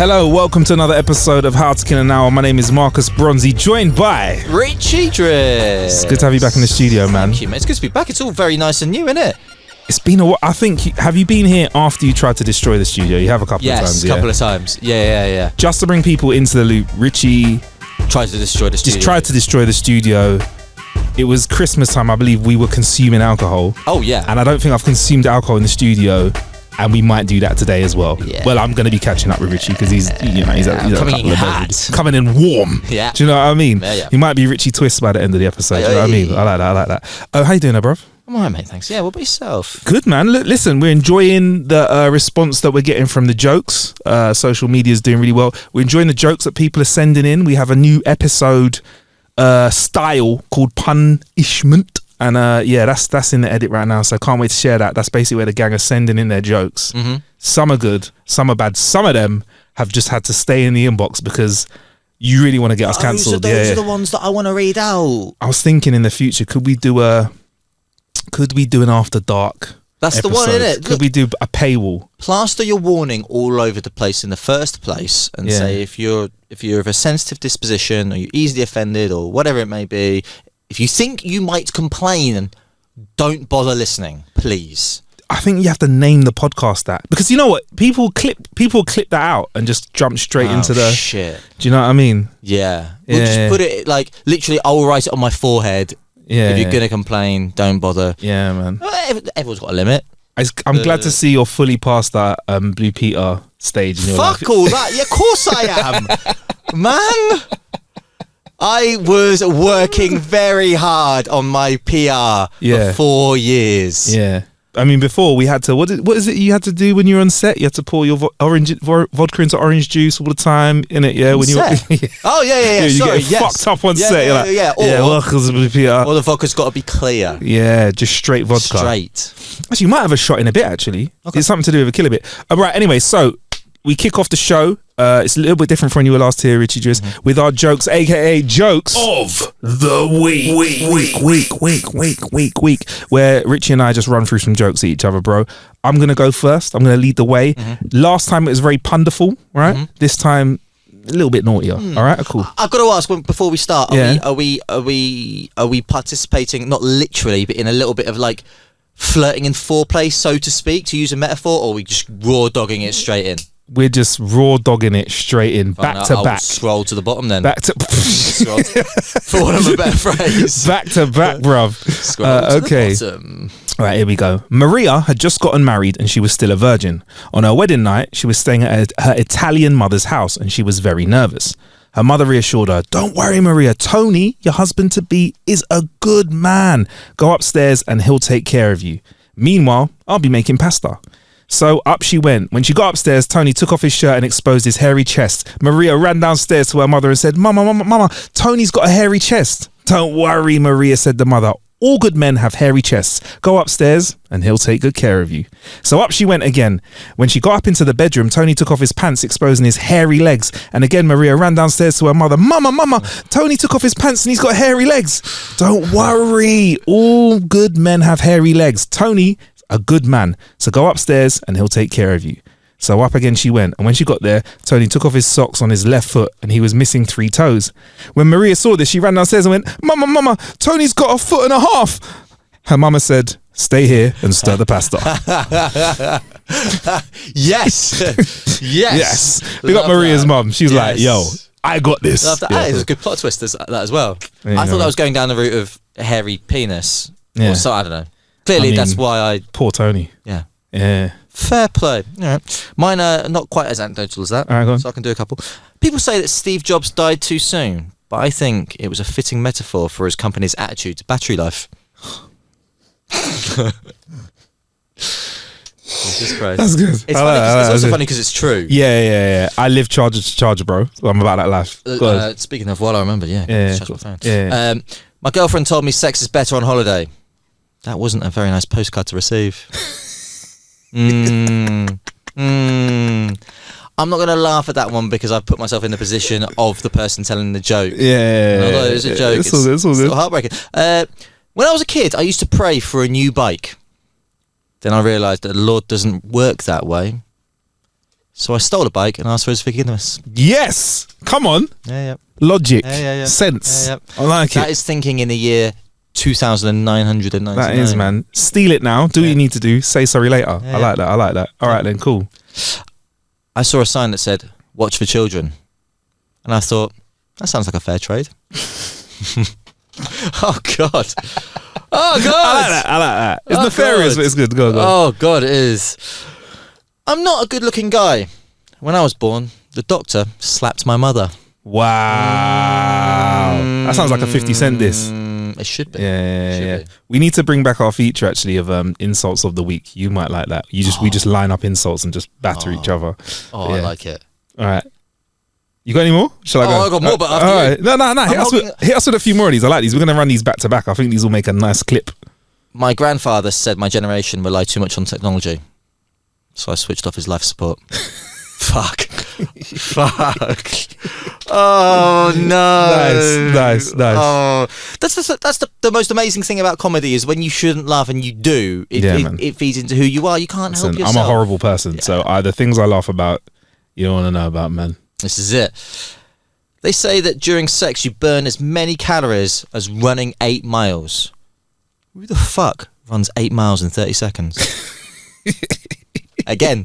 Hello, welcome to another episode of How to Kill an Hour. My name is Marcus Bronzy, joined by Richiee Driss. It's good to have you back in the studio, man. Thank you, mate. It's good to be back. It's all very nice and new, isn't it? It's been a while. I think, have you been here after you tried to destroy the studio? You have a couple of times, Yes, a couple of times. Yeah. Just to bring people into the loop, Richiee Tried to destroy the studio. just tried to destroy the studio. It was Christmas time, I believe we were consuming alcohol. Oh, yeah. And I don't think I've consumed alcohol in the studio. And we might do that today as well. Yeah. Well, I'm going to be catching up with Richiee because he's coming in hot. coming in warm. Yeah. Do you know what I mean? Yeah. He might be Richiee Twist by the end of the episode. Do you know what I mean? I like that. Oh, how you doing, bruv? I'm alright, mate. Thanks. Yeah, what about yourself? Good, man. Listen, we're enjoying the response that we're getting from the jokes. Social media is doing really well. We're enjoying the jokes that people are sending in. We have a new episode style called Punishment. And that's in the edit right now, so I can't wait to share that. That's basically where the gang are sending in their jokes. Mm-hmm. Some are good, some are bad. Some of them have just had to stay in the inbox because you really want to get us cancelled. So those are the ones that I want to read out. I was thinking in the future, could we do an after dark? That's episode? the one, isn't it? Could we do a paywall? Plaster your warning all over the place in the first place, and say if you're of a sensitive disposition or you're easily offended or whatever it may be. If you think you might complain, don't bother listening, please. I think you have to name the podcast that, because you know what, people clip that out and just jump straight into the shit. Do you know what I mean? Yeah. We'll just put it like literally. I'll write it on my forehead. Yeah. If you're gonna complain, don't bother. Yeah, man. Everyone's got a limit. I'm glad to see you're fully past that Blue Peter stage in your life. Fuck all that. Yeah, of course I am, man. I was working very hard on my PR for 4 years. Yeah. I mean, before we had to, what is it you had to do when you were on set? You had to pour your vodka into orange juice all the time, innit? Yeah. When you Oh, yeah. You Sorry, get fucked up on set. You're like, yeah. Welcome to Blue Peter. Or the vodka's got to be clear. Yeah, just straight vodka. Straight. Actually, you might have a shot in a bit, actually. Okay. It's something to do with a killer bit. Right, anyway, so we kick off the show. It's a little bit different from when you were last here, Richiee Driss, with our jokes, aka jokes of the week, where Richiee and I just run through some jokes at each other, bro. I'm gonna go first. I'm gonna lead the way. Last time it was very punderful, right? This time a little bit naughtier. All right, cool. I've got to ask before we start. Are we participating, not literally, but in a little bit of like flirting and foreplay, so to speak, to use a metaphor, or are we just raw dogging it straight in? We're just raw dogging it straight in, back to back. Scroll to the bottom then. Back to for want of a better phrase. Back to back, bruv. Scroll to the bottom. All right, here we go. Maria had just gotten married and she was still a virgin. On her wedding night, she was staying at her Italian mother's house and she was very nervous. Her mother reassured her, "Don't worry, Maria. Tony, your husband-to-be, is a good man. Go upstairs and he'll take care of you. Meanwhile, I'll be making pasta." So up she went. When she got upstairs, Tony took off his shirt and exposed his hairy chest. Maria ran downstairs to her mother and said, Mama, Tony's got a hairy chest." "Don't worry, Maria," said the mother. "All good men have hairy chests. Go upstairs and he'll take good care of you." So up she went again. When she got up into the bedroom, Tony took off his pants, exposing his hairy legs. And again, Maria ran downstairs to her mother. Mama, Tony took off his pants and he's got hairy legs." "Don't worry. All good men have hairy legs. Tony, a good man. So go upstairs and he'll take care of you." So up again she went, and when she got there, Tony took off his socks on his left foot and he was missing 3 toes. When Maria saw this, she ran downstairs and went, Mama, Tony's got a foot and a half." Her mama said, "Stay here and stir the pasta." Yes. We got Maria's mum. She's like, "Yo, I got this." Love that. Yeah. It's a good plot twist, that as well. Yeah, I thought that was going down the route of hairy penis. Yeah. Or so, I don't know. Clearly, that's why I... Poor Tony. Yeah. Fair play. All right. Mine are not quite as anecdotal as that. All right, go on. So I can do a couple. People say that Steve Jobs died too soon, but I think it was a fitting metaphor for his company's attitude to battery life. Jesus Christ. That's good. It's also funny because it's true. Yeah. I live charger to charger, bro. I'm about that life. Speaking of, while I remember, Yeah. My girlfriend told me sex is better on holiday. That wasn't a very nice postcard to receive. I'm not going to laugh at that one because I've put myself in the position of the person telling the joke. Yeah. Although it was a joke, it's all good. still heartbreaking. When I was a kid, I used to pray for a new bike. Then I realised that the Lord doesn't work that way. So I stole a bike and asked for his forgiveness. Yes. Come on. Yeah. Logic. Yeah. Sense. Yeah. I like it. That is thinking in the year 2,999. That is, man. Steal it now. Do what you need to do. Say sorry later. Yeah. I like that. All right, then. Cool. I saw a sign that said, "Watch for children." And I thought, that sounds like a fair trade. Oh, God. Oh, God. I like that. It's nefarious, but it's good. Go. Oh, God, it is. I'm not a good-looking guy. When I was born, the doctor slapped my mother. Wow. That sounds like a 50 Cent diss. It should be. Yeah. We need to bring back our feature, actually, of insults of the week. You might like that. We just line up insults and just batter each other. Oh, yeah. I like it. All right. You got any more? Shall I go? I got more, but after all right. No. Hit us with a few more of these. I like these. We're going to run these back to back. I think these will make a nice clip. My grandfather said my generation rely too much on technology. So I switched off his life support. Fuck. Oh, no. Nice. Oh, that's the most amazing thing about comedy is when you shouldn't laugh and you do. It feeds into who you are. You can't help yourself. I'm a horrible person. Yeah. So the things I laugh about, you don't want to know about, man. This is it. They say that during sex you burn as many calories as running 8 miles. Who the fuck runs 8 miles in 30 seconds? Again,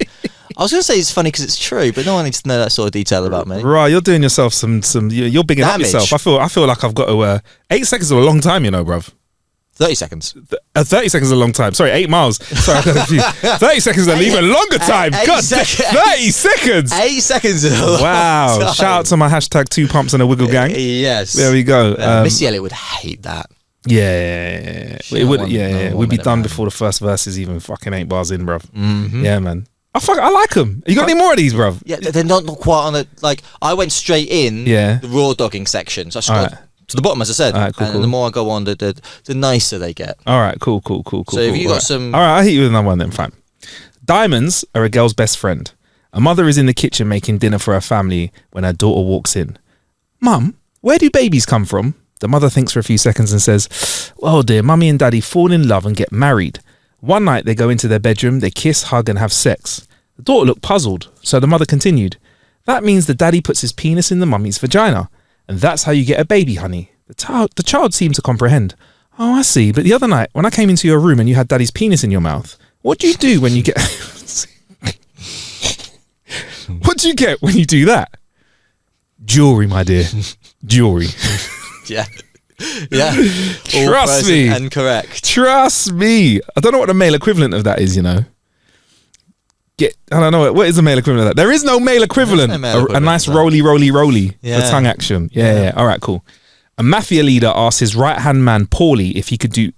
I was going to say it's funny because it's true, but no one needs to know that sort of detail about me. Right, you're doing yourself some you're bigging up yourself. I feel like I've got to 8 seconds is a long time, you know, bruv. 30 seconds. 30 seconds is a long time. Sorry, 8 miles. Sorry, I got confused. 30 seconds is an even longer time. God, 30 seconds. 8 seconds is a long Wow. time. Shout out to my hashtag 2 pumps and a wiggle gang. Yes. There we go. Missy Elliott would hate that. Yeah. It would. We'd be done before the first verse is even fucking 8 bars in, bruv. Mm-hmm. Yeah, man. I like them. You got any more of these, bruv? Yeah, they're not quite on the, like, I went straight in the raw dogging section. So I scrolled to the bottom, as I said. All right, cool. The more I go on, the nicer they get. All right, cool. So if you got some... All right, I'll hit you with another one then, fine. Diamonds are a girl's best friend. A mother is in the kitchen making dinner for her family when her daughter walks in. Mum, where do babies come from? The mother thinks for a few seconds and says, well, dear, mummy and daddy fall in love and get married. One night they go into their bedroom, they kiss, hug and have sex. The daughter looked puzzled, so the mother continued, that means the daddy puts his penis in the mummy's vagina. And that's how you get a baby, honey. The child seemed to comprehend. Oh, I see. But the other night, when I came into your room and you had daddy's penis in your mouth, what do you do when you get... What do you get when you do that? Jewelry, my dear. Jewelry. Yeah. Yeah. Trust me. And correct. Trust me. I don't know what the male equivalent of that is, you know. I don't know. What is the male equivalent of that? There is no male equivalent. A nice roly for tongue action. Yeah. All right, cool. A mafia leader asks his right-hand man, Paulie, if he could do...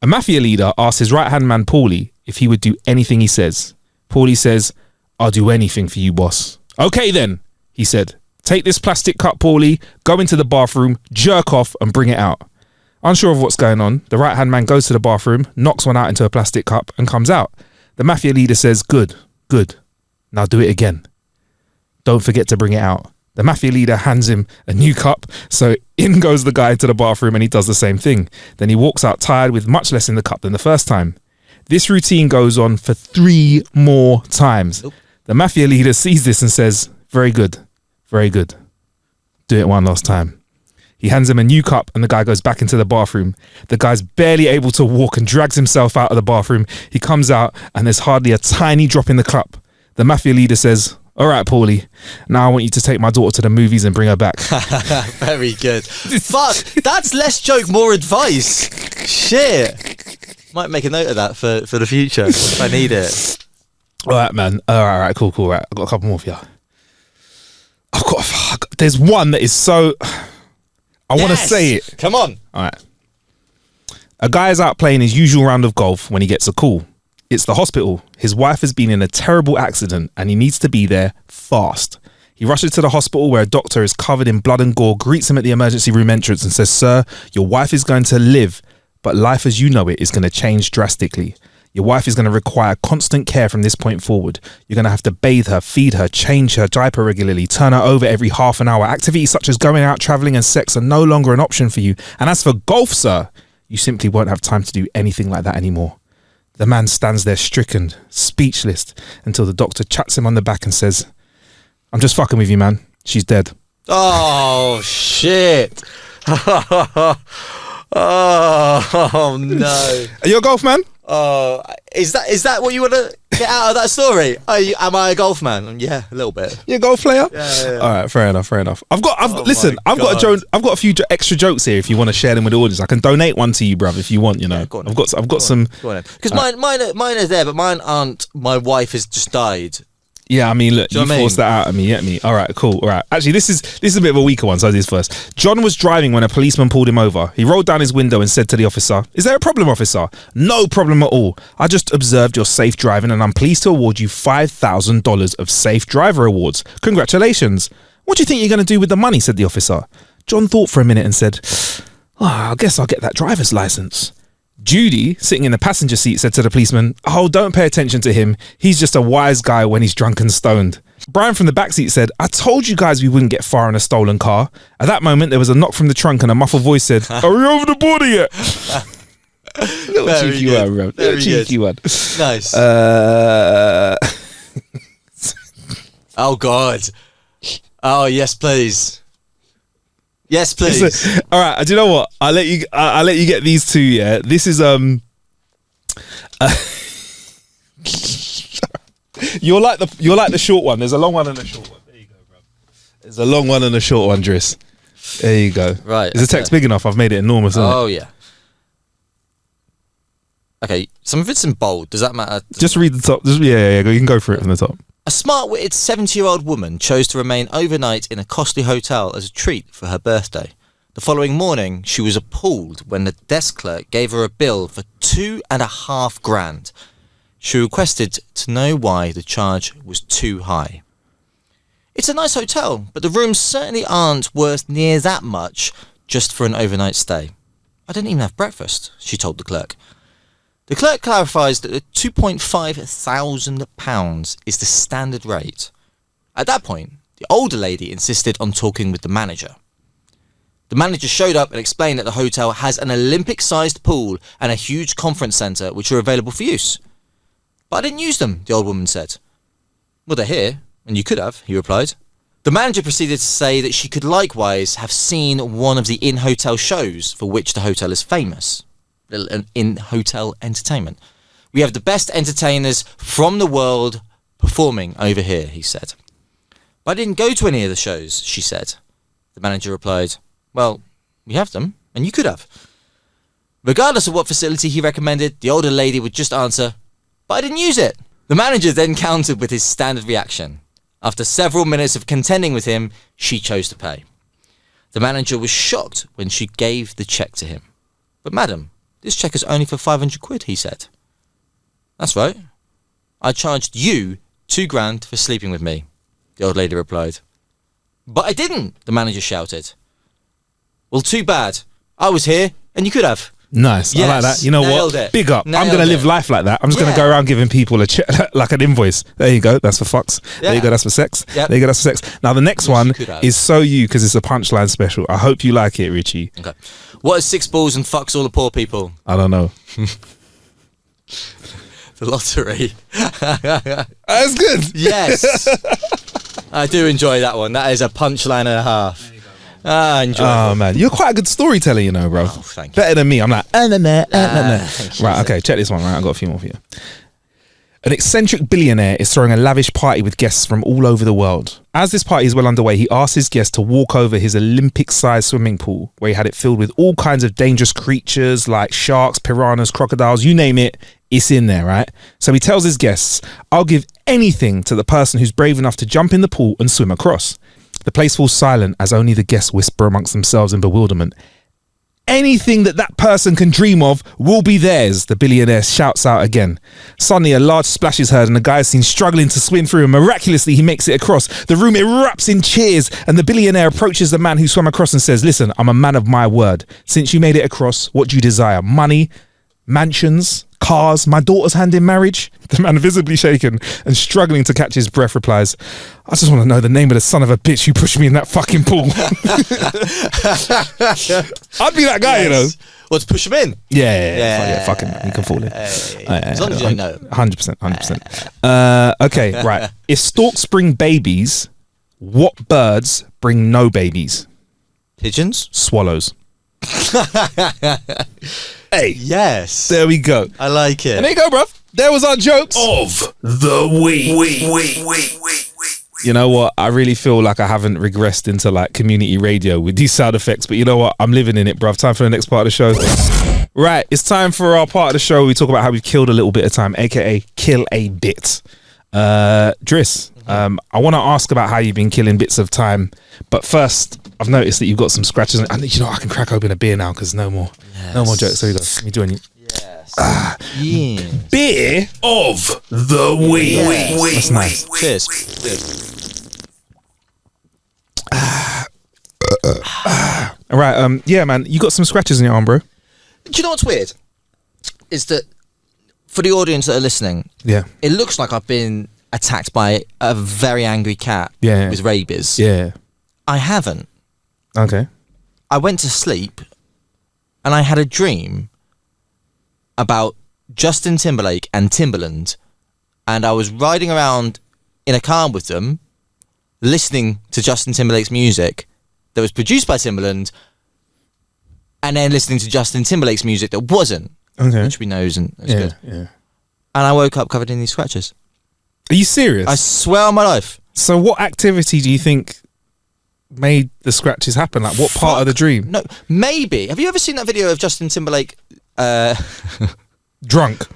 A mafia leader asks his right-hand man, Paulie, if he would do anything he says. Paulie says, I'll do anything for you, boss. Okay, then, he said. Take this plastic cup, Paulie, go into the bathroom, jerk off, and bring it out. Unsure of what's going on, the right-hand man goes to the bathroom, knocks one out into a plastic cup, and comes out. The mafia leader says, good. Now do it again. Don't forget to bring it out. The mafia leader hands him a new cup, so in goes the guy to the bathroom and he does the same thing. Then he walks out tired with much less in the cup than the first time. This routine goes on for 3 more times. Nope. The mafia leader sees this and says, very good. Do it one last time. He hands him a new cup and the guy goes back into the bathroom. The guy's barely able to walk and drags himself out of the bathroom. He comes out and there's hardly a tiny drop in the cup. The mafia leader says, all right, Paulie, now I want you to take my daughter to the movies and bring her back. Very good. Fuck, that's less joke, more advice. Shit. Might make a note of that for the future if I need it. All right, man. All right, cool. Right, I've got a couple more for you. There's one that is so... I want to say it. Come on. All right. A guy is out playing his usual round of golf when he gets a call. It's the hospital. His wife has been in a terrible accident and he needs to be there fast. He rushes to the hospital where a doctor is covered in blood and gore, greets him at the emergency room entrance and says, sir, your wife is going to live, but life as you know it is going to change drastically. Your wife is going to require constant care from this point forward. You're going to have to bathe her, feed her, change her diaper regularly, turn her over every half an hour. Activities such as going out, traveling and sex are no longer an option for you. And as for golf, sir, you simply won't have time to do anything like that anymore. The man stands there stricken, speechless, until the doctor chats him on the back and says, I'm just fucking with you, man. She's dead. Oh, shit. Oh, no. Are you a golf man? Oh, is that what you want to get out of that story? Am I a golf man? Yeah, a little bit. You a golf player? Yeah. All right, fair enough. I've got God. I've got a few extra jokes here. If you want to share them with the audience, I can donate one to you, bruv. If you want, you know. Yeah, go on, I've got some. Because mine are there, but mine aren't. My wife has just died. Yeah, I mean, look, you what I mean? forced that out of me, get me? All right, cool. All right. Actually, this is a bit of a weaker one, so I'll do this first. John was driving when a policeman pulled him over. He rolled down his window and said to the officer, is there a problem, officer? No problem at all. I just observed your safe driving and I'm pleased to award you $5,000 of safe driver awards. Congratulations. What do you think you're going to do with the money, said the officer. John thought for a minute and said, I guess I'll get that driver's license. Judy, sitting in the passenger seat, said to the policeman, oh, don't pay attention to him. He's just a wise guy when he's drunk and stoned. Brian from the backseat said, I told you guys we wouldn't get far in a stolen car. At that moment, there was a knock from the trunk and a muffled voice said, are we over the border yet? Little cheeky one, bro. Little cheeky one. Nice. Oh, God. Oh, yes, please. Yes, please. Listen, all right. Do you know what? I'll let you get these two. Yeah. This is you're like the short one. There's a long one and a short one. There you go, bro. There's a long one and a short one, Driss. There you go. Right. Is the text big enough? I've made it enormous. Oh yeah. Okay. Some of it's in bold. Does that matter? Just read the top. Yeah. You can go for it from the top. A smart-witted 70-year-old woman chose to remain overnight in a costly hotel as a treat for her birthday. The following morning, she was appalled when the desk clerk gave her a bill for $2,500. She requested to know why the charge was too high. It's a nice hotel, but the rooms certainly aren't worth near that much just for an overnight stay. I didn't even have breakfast, she told the clerk. The clerk clarifies that the £2,500 is the standard rate. At that point, the older lady insisted on talking with the manager. The manager showed up and explained that the hotel has an Olympic-sized pool and a huge conference centre which are available for use. But I didn't use them, the old woman said. Well, they're here, and you could have, he replied. The manager proceeded to say that she could likewise have seen one of the in-hotel shows for which the hotel is famous. In-hotel entertainment. We have the best entertainers from the world performing over here, he said. But I didn't go to any of the shows, she said. The manager replied, well, we have them, and you could have. Regardless of what facility he recommended, the older lady would just answer, but I didn't use it. The manager then countered with his standard reaction. After several minutes of contending with him, she chose to pay. The manager was shocked when she gave the cheque to him. But madam, this cheque is only for £500, he said. That's right. I charged you $2,000 for sleeping with me, the old lady replied. But I didn't, the manager shouted. Well, too bad. I was here, and you could have. Nice. Yes, I like that. You know what? it. Big up. I'm Nailed going to live it. life like that. I'm just going to go around giving people a like an invoice. There you go. That's for fucks. There you go. That's for sex. Yep. There you go. That's for sex. Now, the next one is so you because it's a punchline special. I hope you like it, Richiee. Okay. What is 6 balls and fucks all the poor people? I don't know. The lottery. That's good. Yes. I do enjoy that one. That is a punchline and a half. Enjoy. Oh man, you're quite a good storyteller, you know, bro. Oh, thank you. Better than me. I'm like, Thank you. right. Okay, check this one. Right, I've got a few more for you. An eccentric billionaire is throwing a lavish party with guests from all over the world. As this party is well underway, he asks his guests to walk over his Olympic-sized swimming pool, where he had it filled with all kinds of dangerous creatures like sharks, piranhas, crocodiles, you name it, it's in there, right? So he tells his guests, I'll give anything to the person who's brave enough to jump in the pool and swim across. The place falls silent as only the guests whisper amongst themselves in bewilderment. Anything that person can dream of will be theirs, the billionaire shouts out again. Suddenly, a large splash is heard and the guy is seen struggling to swim through and miraculously he makes it across. The room erupts in cheers and the billionaire approaches the man who swam across and says, listen, I'm a man of my word. Since you made it across, what do you desire? Money? Mansions? Cars? My daughter's hand in marriage? The man, visibly shaken and struggling to catch his breath, replies, I just want to know the name of the son of a bitch who pushed me in that fucking pool. I'd be that guy, you know. Or to push them in. Yeah, fuck him, man. You can fall in. As long as you don't know. 100%. Okay, right. If storks bring babies, what birds bring no babies? Pigeons? Swallows. Hey. Yes. There we go. I like it. And there you go, bruv. There was our jokes of the week. You know what? I really feel like I haven't regressed into like community radio with these sound effects, but you know what? I'm living in it, bruv. Time for the next part of the show. Right, it's time for our part of the show. We talk about how we've killed a little bit of time, aka kill a bit. Driss, I want to ask about how you've been killing bits of time, but first, I've noticed that you've got some scratches. And you know, I can crack open a beer now because no more jokes. There we go. Let me join you. Yes. Beer Of the week. That's nice. Cheers. All right, yeah, man, you got some scratches in your arm, bro. Do you know what's weird? Is that for the audience that are listening, Yeah, it looks like I've been attacked by a very angry cat Yeah. with rabies. yeah. I haven't. Okay. I went to sleep and I had a dream about Justin Timberlake and Timbaland, and I was riding around in a car with them listening to Justin Timberlake's music that was produced by Timbaland, and then listening to Justin Timberlake's music that wasn't, Okay. which we know isn't as Yeah, good. yeah. And I woke up covered in these scratches. Are you serious? I swear on my life. So what activity do you think made the scratches happen? Like what part of the dream? No, maybe. Have you ever seen that video of Justin Timberlake? Drunk.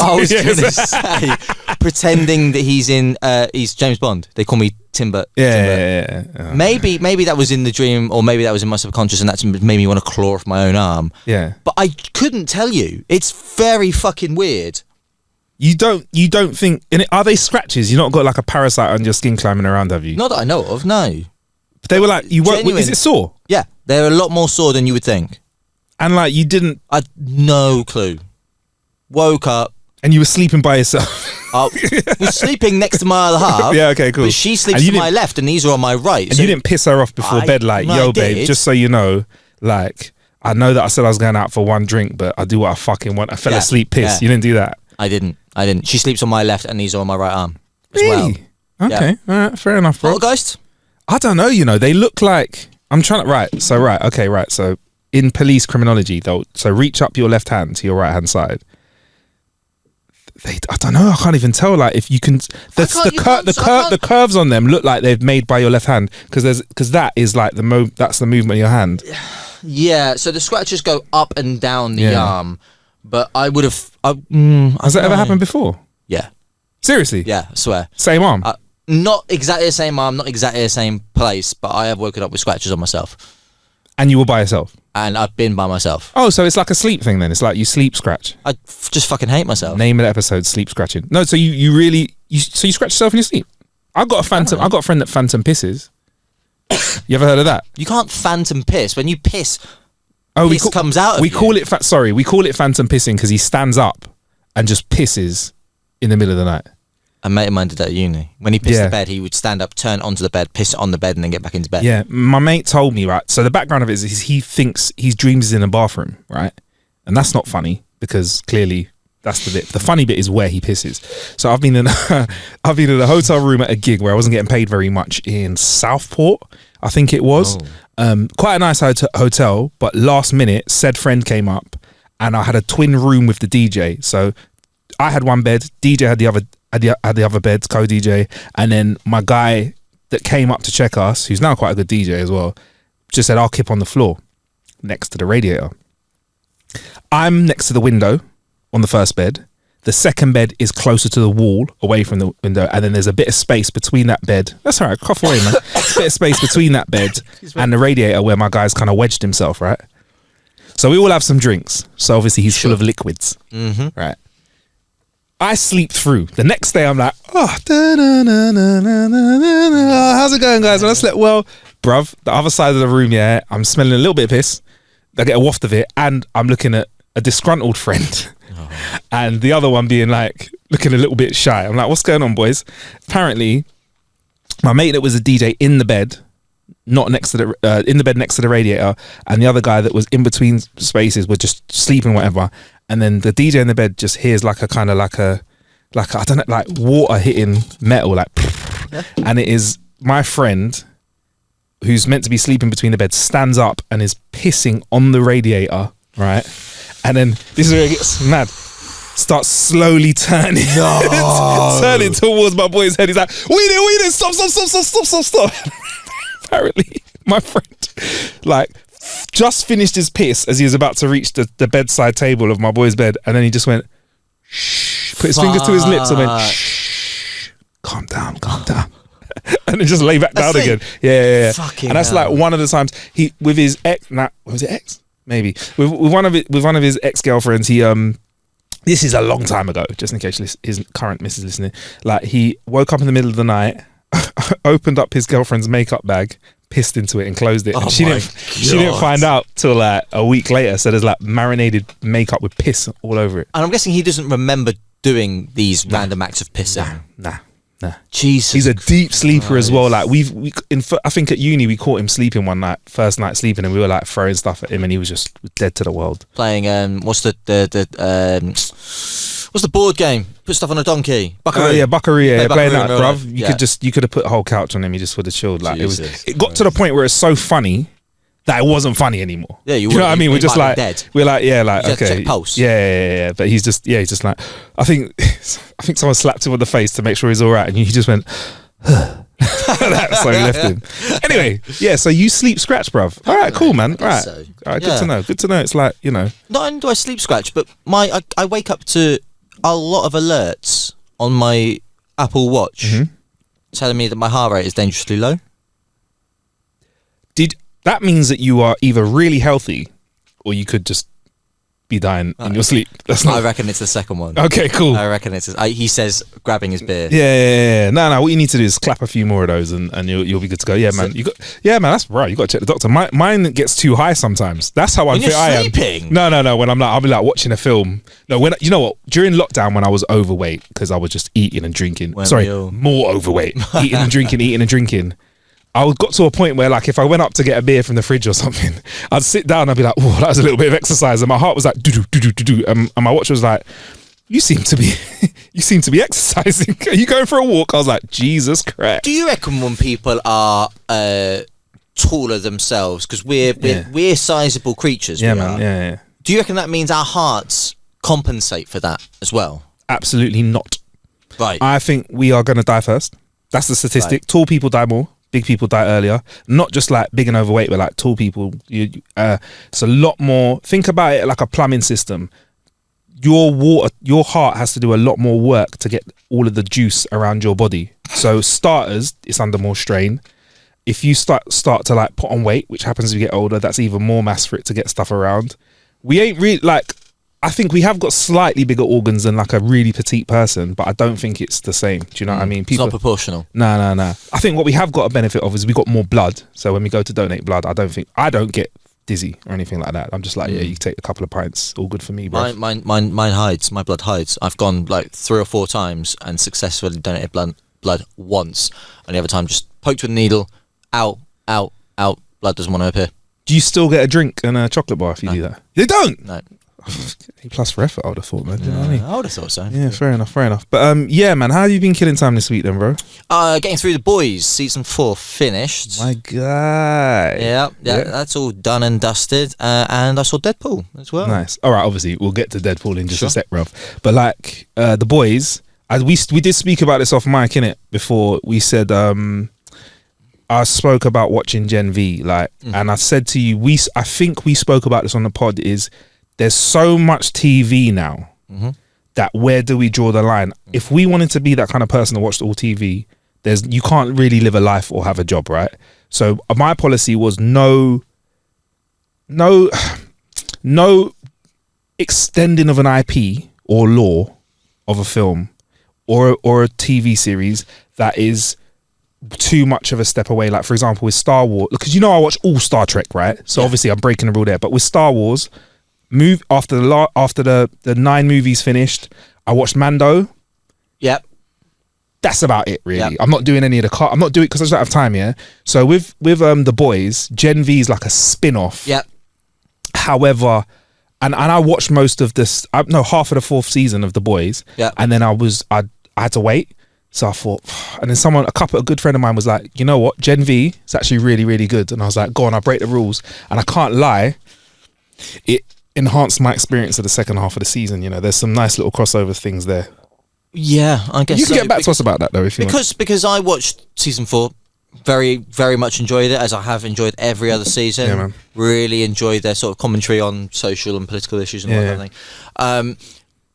I was Yes. gonna say pretending that he's James Bond. They call me Timber. Yeah. Maybe that was in the dream, or maybe that was in my subconscious, and that's made me want to claw off my own arm. Yeah. But I couldn't tell you. It's very fucking weird. You don't think are they scratches? You not got like a parasite on your skin climbing around, have you? Not that I know of. No. They were like you weren't. Genuine. Is it sore? Yeah, they're a lot more sore than you would think. And like you didn't, I no clue. Woke up. and you were sleeping by yourself. I was sleeping next to my other half. Yeah, okay, cool. But she sleeps And you to my didn't- left, and these are on my right. And you didn't piss her off before bed, like, no, yo, I babe, did. just so you know, like, I know that I said I was going out for one drink, but I do what I fucking want. I fell Yeah, asleep pissed. yeah. You didn't do that. I didn't. She sleeps on my left, and these are on my right arm as Really? well. Okay, all right, fair enough, bro. Poltergeist? I don't know, you know, they look like, I'm trying to, so in police criminology, so reach up your left hand to your right hand side. I don't know, I can't even tell, like, if you can, the curves on them look like they've made by your left hand, because that is like that's the movement of your hand. Yeah, so the scratches go up and down the Yeah. arm, but I would have... Has that ever happened before? Yeah. Seriously? Yeah, I swear. Same arm? Not exactly the same arm, not exactly the same place, but I have woken up with scratches on myself. And you were by yourself? And I've been by myself. Oh, so it's like a sleep thing then. It's like you sleep scratch. I just fucking hate myself. Name of the episode, sleep scratching. No, so you really scratch yourself in your sleep. I've got a friend that phantom pisses. You ever heard of that? You can't phantom piss. When you piss, Oh, piss comes out of we you. call it phantom pissing because he stands up and just pisses in the middle of the night. A mate of mine did that at uni. When he pissed Yeah. the bed, he would stand up, turn onto the bed, piss on the bed, and then get back into bed. Yeah, my mate told me, right? So the background of it is he thinks his dreams is in a bathroom, right? And that's not funny because clearly that's the bit. The funny bit is where he pisses. So I've been in a hotel room at a gig where I wasn't getting paid very much in Southport, I think it was. Quite a nice hotel, but last minute, said friend came up and I had a twin room with the DJ. So I had one bed, DJ had the other bed, co-DJ, and then my guy that came up to check us, who's now quite a good DJ as well, just said, I'll keep on the floor next to the radiator. I'm next to the window on the first bed. The second bed is closer to the wall, away from the window, and then there's a bit of space between that bed. That's all right, cough away, man. A bit of space between that bed and the radiator where my guy's kind of wedged himself, right? So we all have some drinks. So obviously he's full of liquids, right? I sleep through. The next day I'm like, how's it going, guys? And I slept well. Bruv, the other side of the room, yeah, I'm smelling a little bit of piss. I get a waft of it, and I'm looking at a disgruntled friend. And the other one being like, looking a little bit shy. I'm like, what's going on, boys? Apparently, my mate that was a DJ in the bed not next to the in the bed next to the radiator, and the other guy that was in between spaces were just sleeping, whatever. And then the DJ in the bed just hears like a kind of like a I don't know, like water hitting metal, like, and it is my friend who's meant to be sleeping between the beds stands up and is pissing on the radiator, right? And then this is where it gets mad. Starts slowly turning, turning towards my boy's head. He's like, "Weed it, stop!" Apparently, my friend, like, just finished his piss as he was about to reach the bedside table of my boy's bed, and then he just went, shh, put his fingers to his lips and went, shh, calm down. And then just lay back down again. Yeah. And that's like one of the times he with his ex. Was it ex? Maybe with one of his ex girlfriends. He this is a long time ago. Just in case his current missus listening. Like, he woke up in the middle of the night, opened up his girlfriend's makeup bag, pissed into it and closed it. And she didn't find out till like a week later. So there's like marinated makeup with piss all over it. And I'm guessing he doesn't remember doing these random acts of pissing. Nah. Jesus, he's a deep sleeper as well. Like I think at uni we caught him sleeping one night, first night sleeping, and we were like throwing stuff at him, and he was just dead to the world. Playing what's the board game? Put stuff on a donkey. Buckaroo. Oh yeah, Buckaroo. Yeah, playing that, bruv. Yeah. You could have put a whole couch on him. He just would have chilled. Like, Jesus, it got to the point where it's so funny that it wasn't funny anymore. Yeah, you know what I mean? We're just like dead. We're like, yeah, like, you okay, check pulse. Yeah. But he's just like, I think someone slapped him on the face to make sure he's all right, and he just went. So he left him. Anyway, yeah. So you sleep scratch, bruv. All right, cool, man. All right, so. All right. Good to know. Good to know. It's like, you know. Not only do I sleep scratch, but I wake up to a lot of alerts on my Apple Watch telling me that my heart rate is dangerously low. That means that you are either really healthy, or you could just be dying in your sleep. I reckon it's the second one. Okay, cool. I reckon it's. He says grabbing his beer. Yeah. No. What you need to do is clap a few more of those, and you'll be good to go. Yeah, man. That's right. You got to check the doctor. Mine gets too high sometimes. That's how unfit I am. Sleeping? No. When I'll be like watching a film. No, you know what? During lockdown, when I was overweight because I was just eating and drinking. More overweight. Eating and drinking. I got to a point where, like, if I went up to get a beer from the fridge or something, I'd sit down and I'd be like, oh, that was a little bit of exercise. And my heart was like, do. And my watch was like, you seem to be exercising. Are you going for a walk? I was like, Jesus Christ. Do you reckon when people are taller themselves, because we're sizable creatures? Yeah, man. Yeah. Do you reckon that means our hearts compensate for that as well? Absolutely not. Right. I think we are going to die first. That's the statistic. Right. Tall people die more. Big people die earlier. Not just like big and overweight, but like tall people. It's a lot more. Think about it like a plumbing system. Your heart has to do a lot more work to get all of the juice around your body. So starters, it's under more strain. If you start to like put on weight, which happens as you get older, that's even more mass for it to get stuff around. We ain't really like. I think we have got slightly bigger organs than like a really petite person, but I don't think it's the same. Do you know what I mean? It's not proportional. No. I think what we have got a benefit of is we got more blood. So when we go to donate blood, I don't get dizzy or anything like that. I'm just like, yeah, you take a couple of pints, all good for me, bro. Mine hides. My blood hides. I've gone like 3 or 4 times and successfully donated blood once, and the other time just poked with a needle. Out. Blood doesn't want to appear. Do you still get a drink and a chocolate bar if you do that? You don't? No. A+ for effort, I would have thought, man. Do you know what I mean? I would have thought so. Yeah, fair enough. But yeah, man, how have you been killing time this week then, bro? Getting through The Boys, season 4 finished. My guy. Yeah, that's all done and dusted. And I saw Deadpool as well. Nice. All right, obviously, we'll get to Deadpool in just a sec, bro. But like, The Boys, we did speak about this off mic, innit? Before we said, I spoke about watching Gen V, like, and I said to you, I think we spoke about this on the pod, is there's so much TV now that where do we draw the line? If we wanted to be that kind of person that watched all TV, you can't really live a life or have a job, right? So my policy was no extending of an IP or law of a film or a TV series that is too much of a step away. Like, for example, with Star Wars, because I watch all Star Trek, right? So obviously I'm breaking the rule there. But with Star Wars, after the 9 movies finished, I watched Mando. Yep. that's about it, really. Yep. I'm not doing any of the I'm not doing because I just don't have time. Yeah. So with the boys, Gen V is like a spin-off. Yep. However, and I watched most of this. Half of the 4th season of the boys. Yeah. And then I had to wait. So I thought, and then a good friend of mine was like, you know what, Gen V is actually really, really good. And I was like, go on, I'll break the rules. And I can't lie, it enhanced my experience of the second half of the season. You know, there's some nice little crossover things there. Yeah, I guess you can get back to us about that though, if you want. Because I watched season 4, very, very much enjoyed it, as I have enjoyed every other season. Yeah, man. Really enjoyed their sort of commentary on social and political issues and all that thing.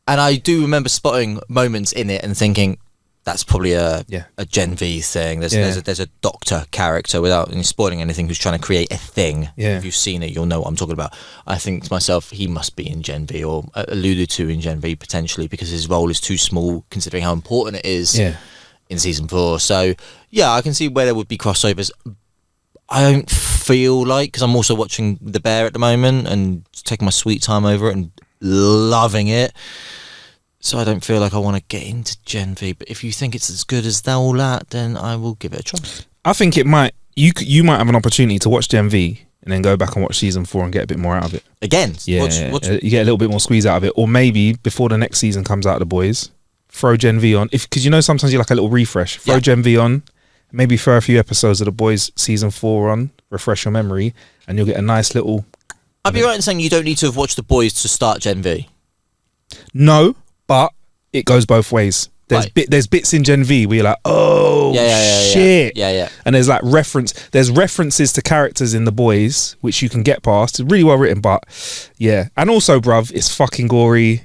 And I do remember spotting moments in it and thinking, that's probably a Gen V thing. There's a doctor character, without spoiling anything, who's trying to create a thing. Yeah. If you've seen it, you'll know what I'm talking about. I think to myself, he must be in Gen V, or alluded to in Gen V potentially, because his role is too small considering how important it is in season 4. So yeah, I can see where there would be crossovers. I don't feel like, because I'm also watching The Bear at the moment and taking my sweet time over it and loving it. So I don't feel like I want to get into Gen V, but if you think it's as good as all that, then I will give it a try. I think it might. You might have an opportunity to watch Gen V and then go back and watch season 4 and get a bit more out of it. Again, you get a little bit more squeeze out of it, or maybe before the next season comes out of the boys, throw Gen V on. Because sometimes you like a little refresh. Throw Gen V on, maybe throw a few episodes of the boys season 4 on, refresh your memory, and you'll get a nice little. I'd be right in saying you don't need to have watched the boys to start Gen V. No. But it goes both ways. There's bits in Gen V where you're like, oh shit. Yeah. And there's like references to characters in the boys which you can get past. It's really well written, but yeah. And also, bruv, it's fucking gory.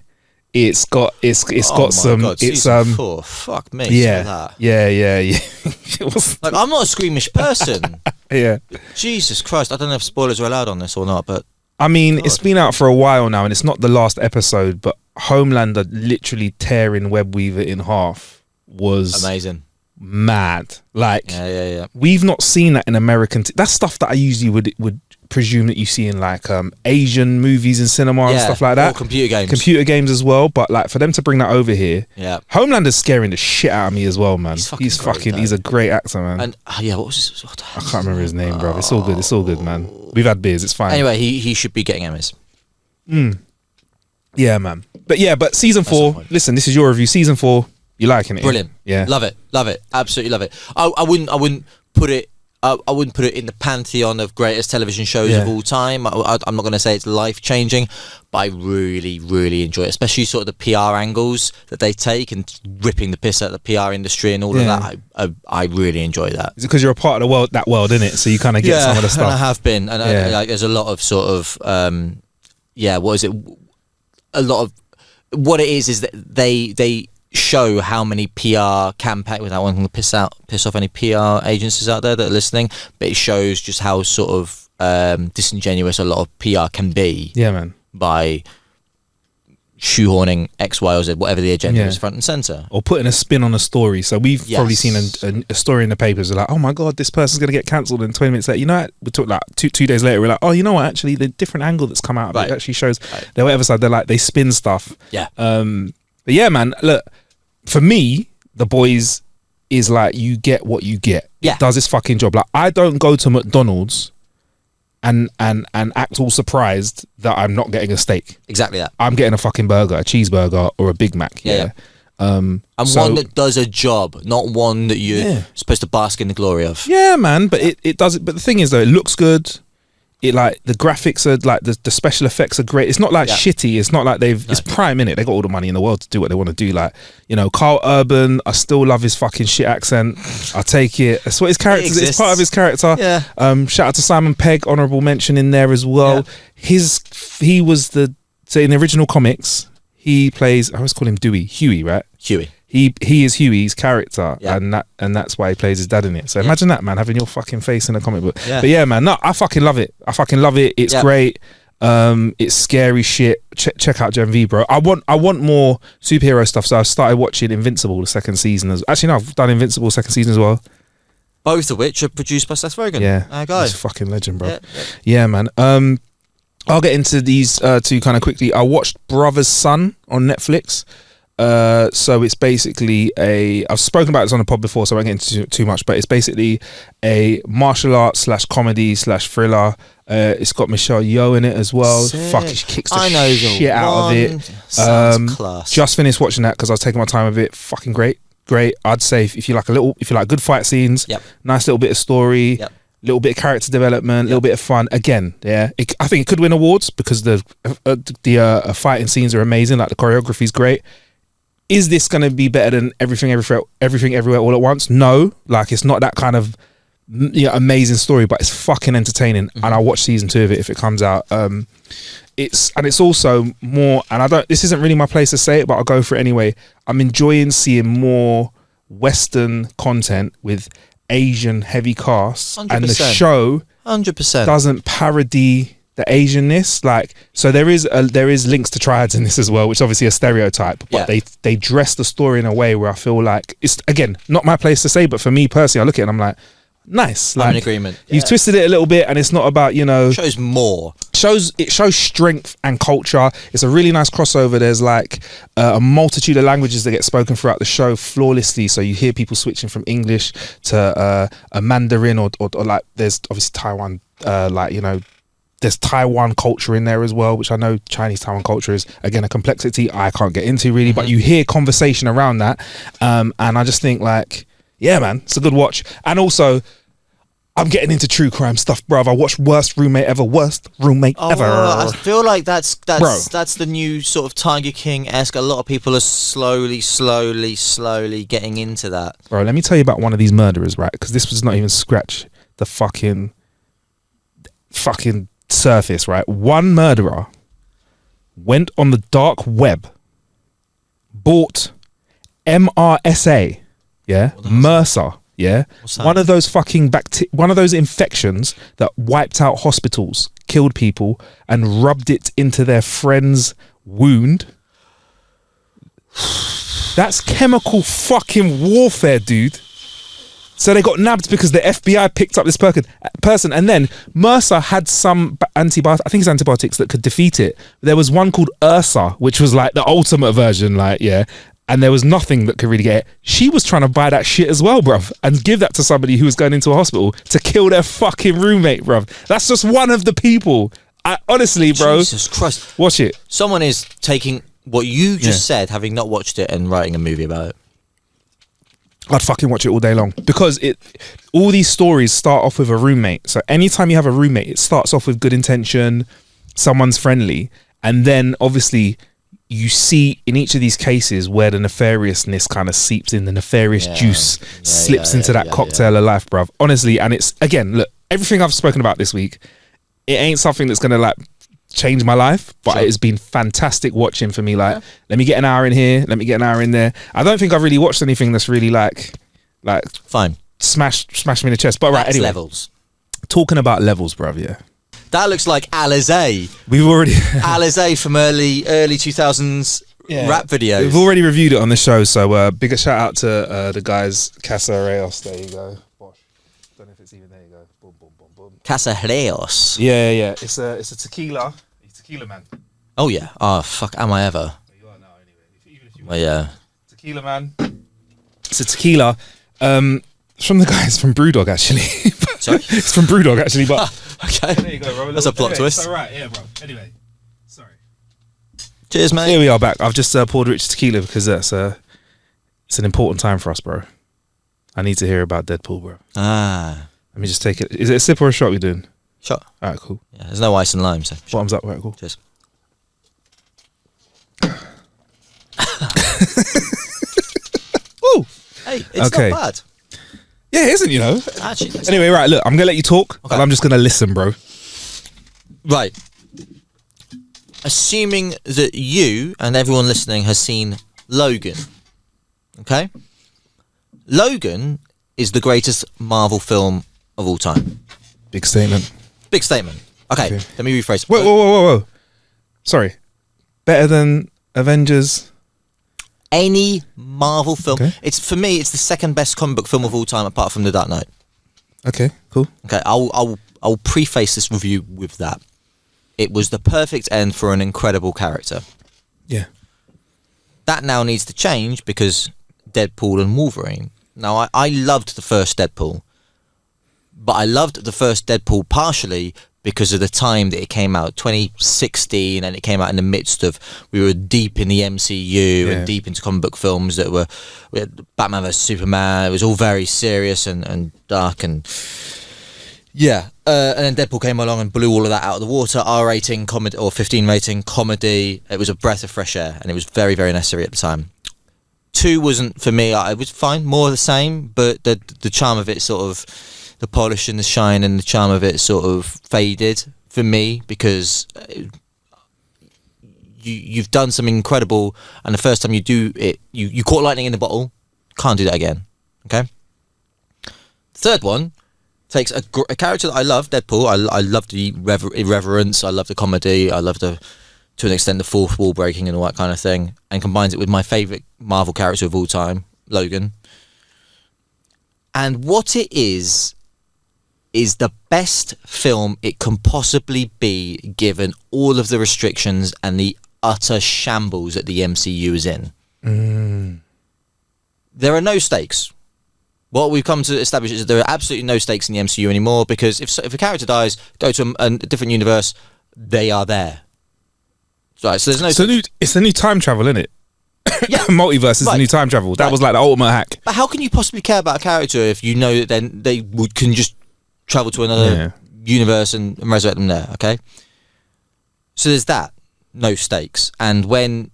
It's got some. God, it's 4. Fuck me. Yeah. It was like, I'm not a squeamish person. Yeah. Jesus Christ, I don't know if spoilers are allowed on this or not, but I mean, it's been out for a while now, and it's not the last episode, but Homelander literally tearing Webweaver in half was amazing, mad. Like, yeah. We've not seen that in American. That's stuff that I usually would presume that you see in like Asian movies and cinema and stuff like that. Or computer games as well. But like for them to bring that over here, Homelander's scaring the shit out of me as well, man. He's a great actor, man. And what was his? I can't remember his name, bro. It's all good. It's all good, man. We've had beers. It's fine. Anyway, he should be getting Emmys. Yeah, man. But season 4. Listen, this is your review. Season 4. You liking it? Brilliant. Yeah. Love it. Absolutely love it. I wouldn't put it. I wouldn't put it in the pantheon of greatest television shows of all time. I'm not going to say it's life-changing, but I really, really enjoy it, especially sort of the PR angles that they take and ripping the piss out of the PR industry and all of that. I really enjoy that. Is it because you're a part of that world, innit? So you kind of get some of the stuff. And I have been. And like, there's a lot of sort of, what is it? A lot of, what it is that they show how many PR campaign, without wanting to piss off any PR agencies out there that are listening, but it shows just how sort of disingenuous a lot of PR can be. Yeah, man. By shoehorning X, Y, or Z, whatever the agenda is, front and center, or putting a spin on a story. So we've probably seen a story in the papers. We're like, oh my god, this person's gonna get cancelled. And 20 minutes later, you know what? We talk like two days later. We're like, oh, you know what? Actually, the different angle that's come out of it actually shows they're whatever side. They're like they spin stuff. Yeah. But yeah, man. Look, for me, The Boys is like you get what you get. Yeah. It does its fucking job. Like I don't go to McDonald's and act all surprised that I'm not getting a steak. Exactly that. I'm getting a fucking burger, a cheeseburger, or a Big Mac. Yeah. And one that does a job, not one that you're supposed to bask in the glory of. Yeah, man. But it does it. But the thing is, though, it looks good. It like the graphics are like the special effects are great. It's not like shitty. It's not like it's Prime, innit? They got all the money in the world to do what they want to do. Like, you know, Carl Urban, I still love his fucking shit accent. I take it. That's what his character is. It's part of his character. Yeah. Shout out to Simon Pegg, honourable mention in there as well. Yeah. He was in the original comics, he plays, I always call him Huey, right? Huey. He is Huey's character, and that's why he plays his dad in it. So imagine that, man, having your fucking face in a comic book. Yeah. But yeah, man, no, I fucking love it. It's great. It's scary shit. Check out Gen V, bro. I want more superhero stuff. So I started watching Invincible the second season. Actually, no, I've done Invincible second season as well. Both of which are produced by Seth Rogen. Yeah, our guy. He's a fucking legend, bro. Yeah, man. I'll get into these two kind of quickly. I watched Brother's Son on Netflix. So it's basically I've spoken about this on the pod before, so I won't get into too much, but it's basically a martial arts / comedy / thriller. It's got Michelle Yeoh in it as well. Sick. Fuck, she kicks the I know shit out of it. Sounds class. Just finished watching that because I was taking my time with it. Fucking great. I'd say if you like good fight scenes, nice little bit of story, little bit of character development, little bit of fun. Again, I think it could win awards because the fighting scenes are amazing. Like the choreography is great. Is this going to be better than everything everywhere all at once? No, like it's not that kind of amazing story, but it's fucking entertaining. And I'll watch season 2 of it if it comes out. It's also more, and this isn't really my place to say it, but I'll go for it anyway. I'm enjoying seeing more Western content with Asian heavy casts, 100%. and the show 100% doesn't parody the Asianness. Like, so there is links to triads in this as well, which is obviously a stereotype, but they dress the story in a way where I feel like it's, again, not my place to say, but for me personally, I look at it and I'm like, nice. Like, I'm in agreement. You've twisted it a little bit, and it's not about, shows more. It shows strength and culture. It's a really nice crossover. There's like a multitude of languages that get spoken throughout the show flawlessly. So you hear people switching from English to a Mandarin or like there's obviously Taiwan, there's Taiwan culture in there as well, which I know Chinese Taiwan culture is, again, a complexity I can't get into really, but you hear conversation around that. And I just think like, yeah, man, it's a good watch. And also, I'm getting into true crime stuff, bruv. I watched Worst Roommate Ever. I feel like that's the new sort of Tiger King-esque. A lot of people are slowly getting into that. Bro, let me tell you about one of these murderers, right? Because this was not even scratch the fucking surface, right? One murderer went on the dark web, bought MRSA, MRSA, one of those fucking one of those infections that wiped out hospitals, killed people, and rubbed it into their friend's wound. That's chemical fucking warfare, dude. So they got nabbed because the FBI picked up this person, and then MRSA had some antibiotics. I think it's antibiotics that could defeat it. There was one called Ursa, which was like the ultimate version, and there was nothing that could really get it. She was trying to buy that shit as well, bruv, and give that to somebody who was going into a hospital to kill their fucking roommate, bruv. That's just one of the people. Honestly, bro. Jesus Christ. Watch it. Someone is taking what you just said, having not watched it, and writing a movie about it. I'd fucking watch it all day long, because all these stories start off with a roommate. So anytime you have a roommate, it starts off with good intention, someone's friendly, and then obviously you see in each of these cases where the nefariousness kind of seeps in, the nefarious juice slips into that cocktail of life, bruv. Honestly, and it's, again, look, everything I've spoken about this week, it ain't something that's gonna like change my life, but it has been fantastic watching for me. Like, let me get an hour in here, let me get an hour in there. I don't think I've really watched anything that's really like fine, smash me in the chest. But that's right, anyway, levels. Talking about levels, bruv. That looks like Alizé. We've already Alizé from early 2000s rap videos. We've already reviewed it on the show, so big a shout out to the guys. Casa Reyes, there you go. Bosh. Don't know if it's even there. You go. Boom, boom, boom, boom. Casa Reyes. Yeah. It's a tequila. He's tequila man. Oh yeah. Oh fuck. Am I ever? Well, you are now anyway. Even if you well, yeah. Tequila man. It's a tequila. It's from the guys from Brewdog, actually. Sorry? It's from Brewdog, actually, but okay. There you go, bro. That's a plot twist. It's all right, yeah, bro. Anyway, sorry. Cheers, mate. Here we are back. I've just poured Richiee tequila because it's an important time for us, bro. I need to hear about Deadpool, bro. Ah. Let me just take it. Is it a sip or a shot we're doing? Shot. All right, cool. Yeah, there's no ice and lime, so. Bottoms up, all right, cool. Cheers. Ooh. Hey, it's Okay. not bad. Yeah, it isn't, Actually, Anyway, right, look, I'm going to let you talk, Okay. and I'm just going to listen, bro. right. Assuming that you and everyone listening has seen Logan, okay? Logan is the greatest Marvel film of all time. Big statement. Big statement. Okay. Let me rephrase. Whoa. Sorry. Better than Avengers? Any Marvel film. Okay. It's, for me, it's the second best comic book film of all time, apart from The Dark Knight. Okay, cool. Okay, I'll preface this review with that. It was the perfect end for an incredible character. Yeah. That now needs to change because Deadpool and Wolverine. Now, I loved the first Deadpool, but I loved the first Deadpool partially because of the time that it came out, 2016, and it came out in the midst of, we were deep in the MCU and deep into comic book films that were, we had Batman vs Superman. It was all very serious and dark and and then Deadpool came along and blew all of that out of the water. R rating comedy or 15 rating comedy. It was a breath of fresh air, and it was very, very necessary at the time. 2 wasn't for me. It was fine, more of the same, but the charm of it sort of, the polish and the shine and the charm of it sort of faded for me because you've done something incredible, and the first time you do it, you caught lightning in the bottle. Can't do that again. Okay. Third one takes a character that I love, Deadpool. I love the irreverence. I love the comedy. I love to an extent the fourth wall breaking and all that kind of thing, and combines it with my favourite Marvel character of all time, Logan. And what it is the best film it can possibly be, given all of the restrictions and the utter shambles that the MCU is in. There are no stakes. What we've come to establish is that there are absolutely no stakes in the MCU anymore, because if a character dies, go to a different universe, they are there. Right, so there's no... It's a new time travel, isn't it? Yeah. Multiverse is the new time travel. That was like the ultimate hack. But how can you possibly care about a character if you know that then they can just travel to another universe and resurrect them there, okay? So there's that. No stakes. And when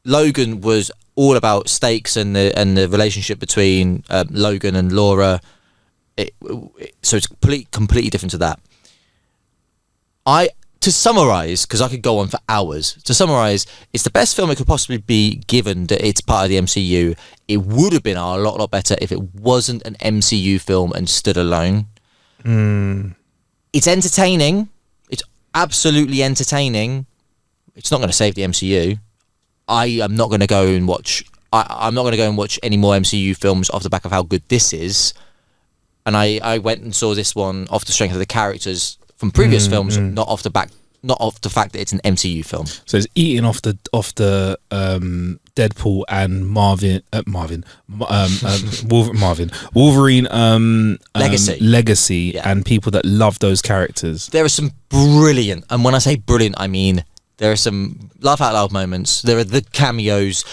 Logan was all about stakes and the relationship between Logan and Laura, so it's completely different to that. To summarise, because I could go on for hours, to summarise, it's the best film it could possibly be, given that it's part of the MCU. It would have been a lot better if it wasn't an MCU film and stood alone. It's entertaining. It's absolutely entertaining. It's not going to save the MCU. I am not going to go and watch... I'm not going to go and watch any more MCU films off the back of how good this is. And I went and saw this one off the strength of the characters from previous films, not off the fact that it's an MCU film. So it's eating off the Deadpool and Wolverine legacy and people that love those characters. There are some brilliant, and when I say brilliant, I mean there are some laugh out loud moments. There are the cameos.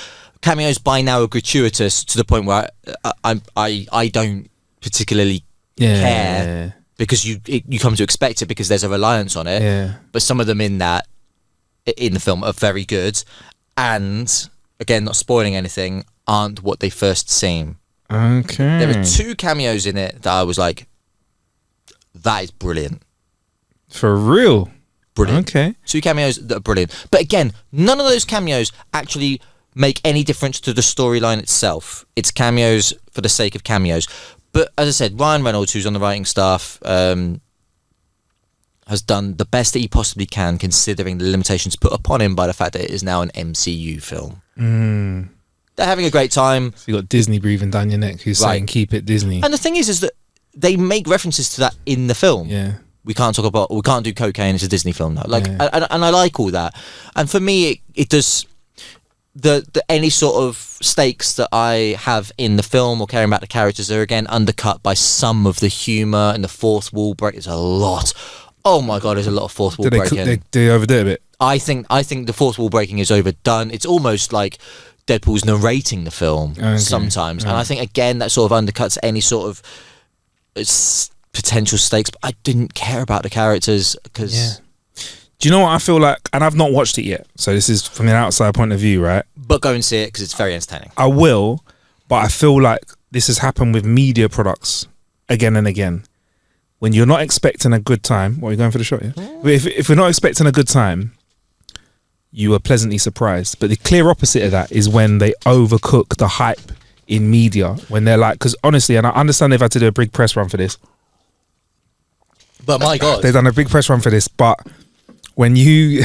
Cameos by now are gratuitous to the point where I don't particularly care. Because you come to expect it because there's a reliance on it. But some of them in the film are very good, and again, not spoiling anything, aren't what they first seem. Okay. There are 2 cameos in it that I was like, that is brilliant. For real? Brilliant. Okay. 2 cameos that are brilliant. But again, none of those cameos actually make any difference to the storyline itself. It's cameos for the sake of cameos. But as I said, Ryan Reynolds, who's on the writing staff, has done the best that he possibly can, considering the limitations put upon him by the fact that it is now an MCU film. They're having a great time. So you got Disney breathing down your neck, who's saying, keep it Disney. And the thing is that they make references to that in the film. Yeah. We can't do cocaine, it's a Disney film now. And I like all that. And for me, it does... The any sort of stakes that I have in the film or caring about the characters are again undercut by some of the humour and the fourth wall break. There's a lot. Oh my god, there's a lot of fourth wall breaking. Do they overdo it a bit? I think the fourth wall breaking is overdone. It's almost like Deadpool's narrating the film sometimes, and I think again that sort of undercuts any sort of potential stakes. But I didn't care about the characters because. Yeah. Do you know what I feel like? And I've not watched it yet, so this is from an outside point of view, right? But go and see it because it's very entertaining. I will, but I feel like this has happened with media products again and again. When you're not expecting a good time, what, are you going for the shot? Yeah. If we're not expecting a good time, you are pleasantly surprised. But the clear opposite of that is when they overcook the hype in media. When they're like, because honestly, and I understand they've had to do a big press run for this. But my God, they've done a big press run for this, but. When you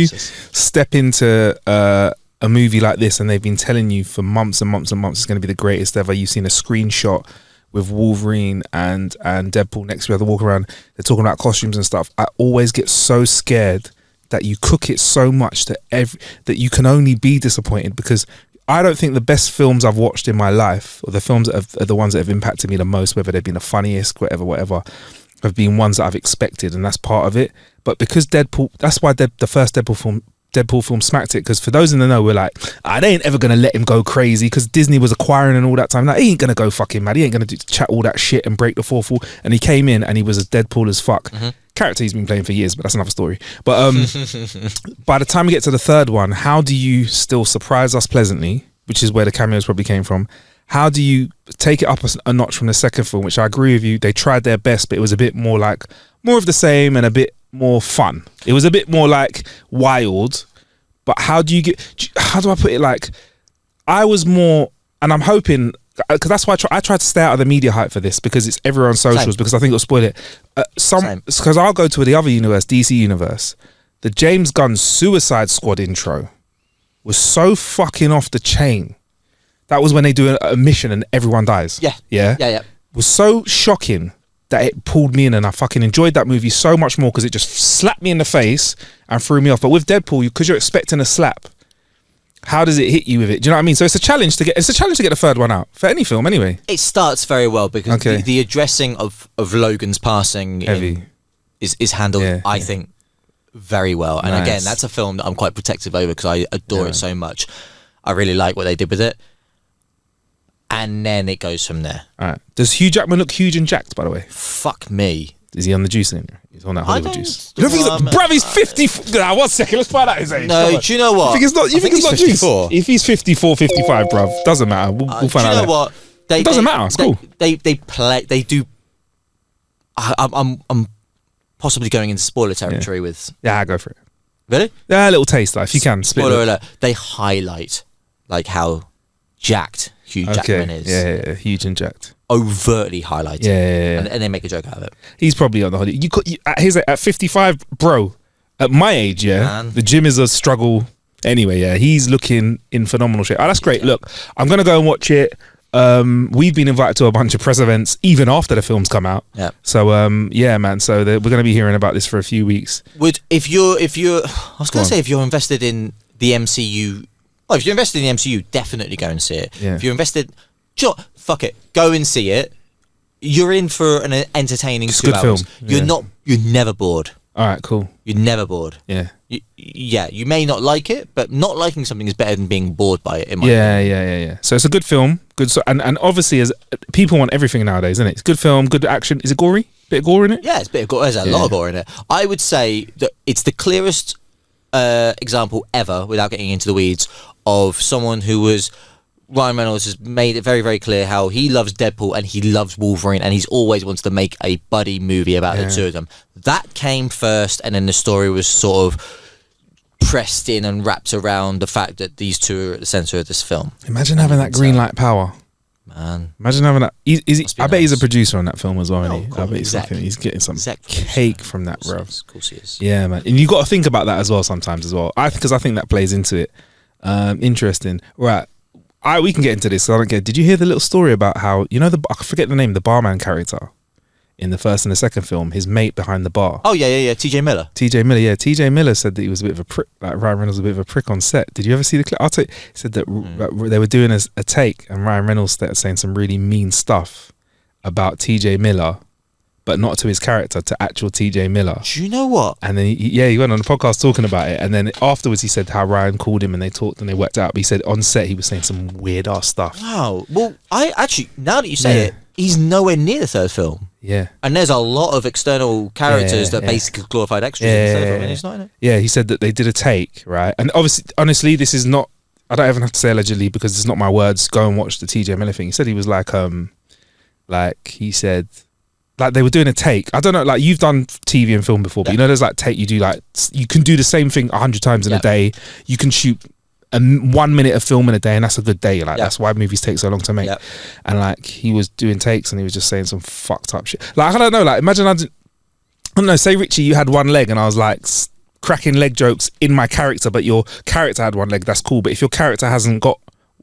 step into a movie like this and they've been telling you for months and months and months it's going to be the greatest ever, you've seen a screenshot with Wolverine and Deadpool next to the walk around, they're talking about costumes and stuff. I always get so scared that you cook it so much that that you can only be disappointed, because I don't think the best films I've watched in my life, or the films that are the ones that have impacted me the most, whether they've been the funniest, whatever, have been ones that I've expected, and that's part of it. But because Deadpool, that's why the first Deadpool film smacked it, because for those in the know, we're like, they ain't ever gonna let him go crazy, because Disney was acquiring and all that time. Like, he ain't gonna go fucking mad. He ain't gonna chat all that shit and break the fourth wall. And he came in and he was as Deadpool as fuck. Character he's been playing for years, but that's another story. But by the time we get to the third one, how do you still surprise us pleasantly, which is where the cameos probably came from? How do you take it up a notch from the second film, which I agree with you, they tried their best, but it was a bit more of the same and a bit more fun. It was a bit more like wild. But how do I put it? Like, I was more, and I'm hoping, because that's why I tried to stay out of the media hype for this, because it's everywhere on socials. Same. Because I think it'll spoil it. Because I'll go to the other universe, DC universe. The James Gunn Suicide Squad intro was so fucking off the chain. That was when they do a mission and everyone dies. Yeah. It was so shocking that it pulled me in, and I fucking enjoyed that movie so much more because it just slapped me in the face and threw me off. But with Deadpool, because you're expecting a slap, how does it hit you with it? Do you know what I mean? So it's a challenge to get the third one out for any film anyway. It starts very well because the addressing of Logan's passing is handled, I think, very well. And again, that's a film that I'm quite protective over because I adore it so much. I really like what they did with it. And then it goes from there. All right. Does Hugh Jackman look huge and jacked, by the way? Fuck me. Is he on the juice in? He's on that Hollywood juice. You don't think bruv, he's 50. Nah, 1 second, let's find out his age. No, do you know what? You think it's not juice? If he's 54, 55, bruv, doesn't matter. We'll find out. Do you know what? It doesn't matter. It's cool. They do. I'm possibly going into spoiler territory with. Yeah, go for it. Really? Yeah, a little taste, if you can. Spoiler alert. They highlight how jacked Hugh Jackman is. Yeah, huge and jacked. Overtly highlighted. Yeah. And they make a joke out of it. He's probably on the holiday. At 55, bro, at my age, the gym is a struggle anyway, he's looking in phenomenal shape. Oh, that's great. Look, I'm going to go and watch it. We've been invited to a bunch of press events even after the film's come out. Yeah. So, man. So we're going to be hearing about this for a few weeks. If you're invested in the MCU, if you're invested in the MCU, definitely go and see it. Yeah. If you're invested, fuck it, go and see it. You're in for an entertaining 2 hours. Film. You're never bored. All right, cool. You're never bored. Yeah. You may not like it, but not liking something is better than being bored by it. In my opinion. So it's a good film. And obviously, as people want everything nowadays, isn't it? It's a good film, good action. Is it gory? Bit of gore in it? Yeah, it's a bit of gore. There's a lot of gore in it. I would say that it's the clearest example ever, without getting into the weeds, of someone who was. Ryan Reynolds has made it very, very clear how he loves Deadpool and he loves Wolverine, and he's always wanted to make a buddy movie about the two of them. That came first, and then the story was sort of pressed in and wrapped around the fact that these two are at the centre of this film. Imagine having that green light power. Man. Imagine having that. I bet he's a producer on that film as well, isn't he? I bet he's getting some cake from that, bro. Of course he is. Yeah, man. And you got to think about that as well sometimes as well. Because I think that plays into it. Interesting. Right. We can get into this. I don't get. Did you hear the little story about how I forget the name, the barman character in the first and the second film, his mate behind the bar? Oh yeah. TJ Miller. TJ Miller said that he was a bit of a prick. Like Ryan Reynolds was a bit of a prick on set. Did you ever see the clip? He said that they were doing a take, and Ryan Reynolds started saying some really mean stuff about TJ Miller, but not to his character, to actual TJ Miller. Do you know what? And then he went on the podcast talking about it, and then afterwards he said how Ryan called him and they talked and they worked out. But he said on set he was saying some weird ass stuff. Wow. Well, I actually, now that you say it, he's nowhere near the third film. Yeah. And there's a lot of external characters that basically glorified extras in the third film, and he's not in it. Yeah, he said that they did a take, right? And obviously, honestly, this is not, I don't even have to say allegedly because it's not my words. Go and watch the TJ Miller thing. He said he was he said, they were doing a take. I don't know, you've done TV and film before, but there's take you do, you can do the same thing 100 times in a day. You can shoot 1 minute of film in a day, and that's a good day. That's why movies take so long to make. And he was doing takes and he was just saying some fucked up shit. I don't know, imagine I don't know, say Richiee, you had one leg and I was cracking leg jokes in my character, but your character had one leg, that's cool. But if your character hasn't got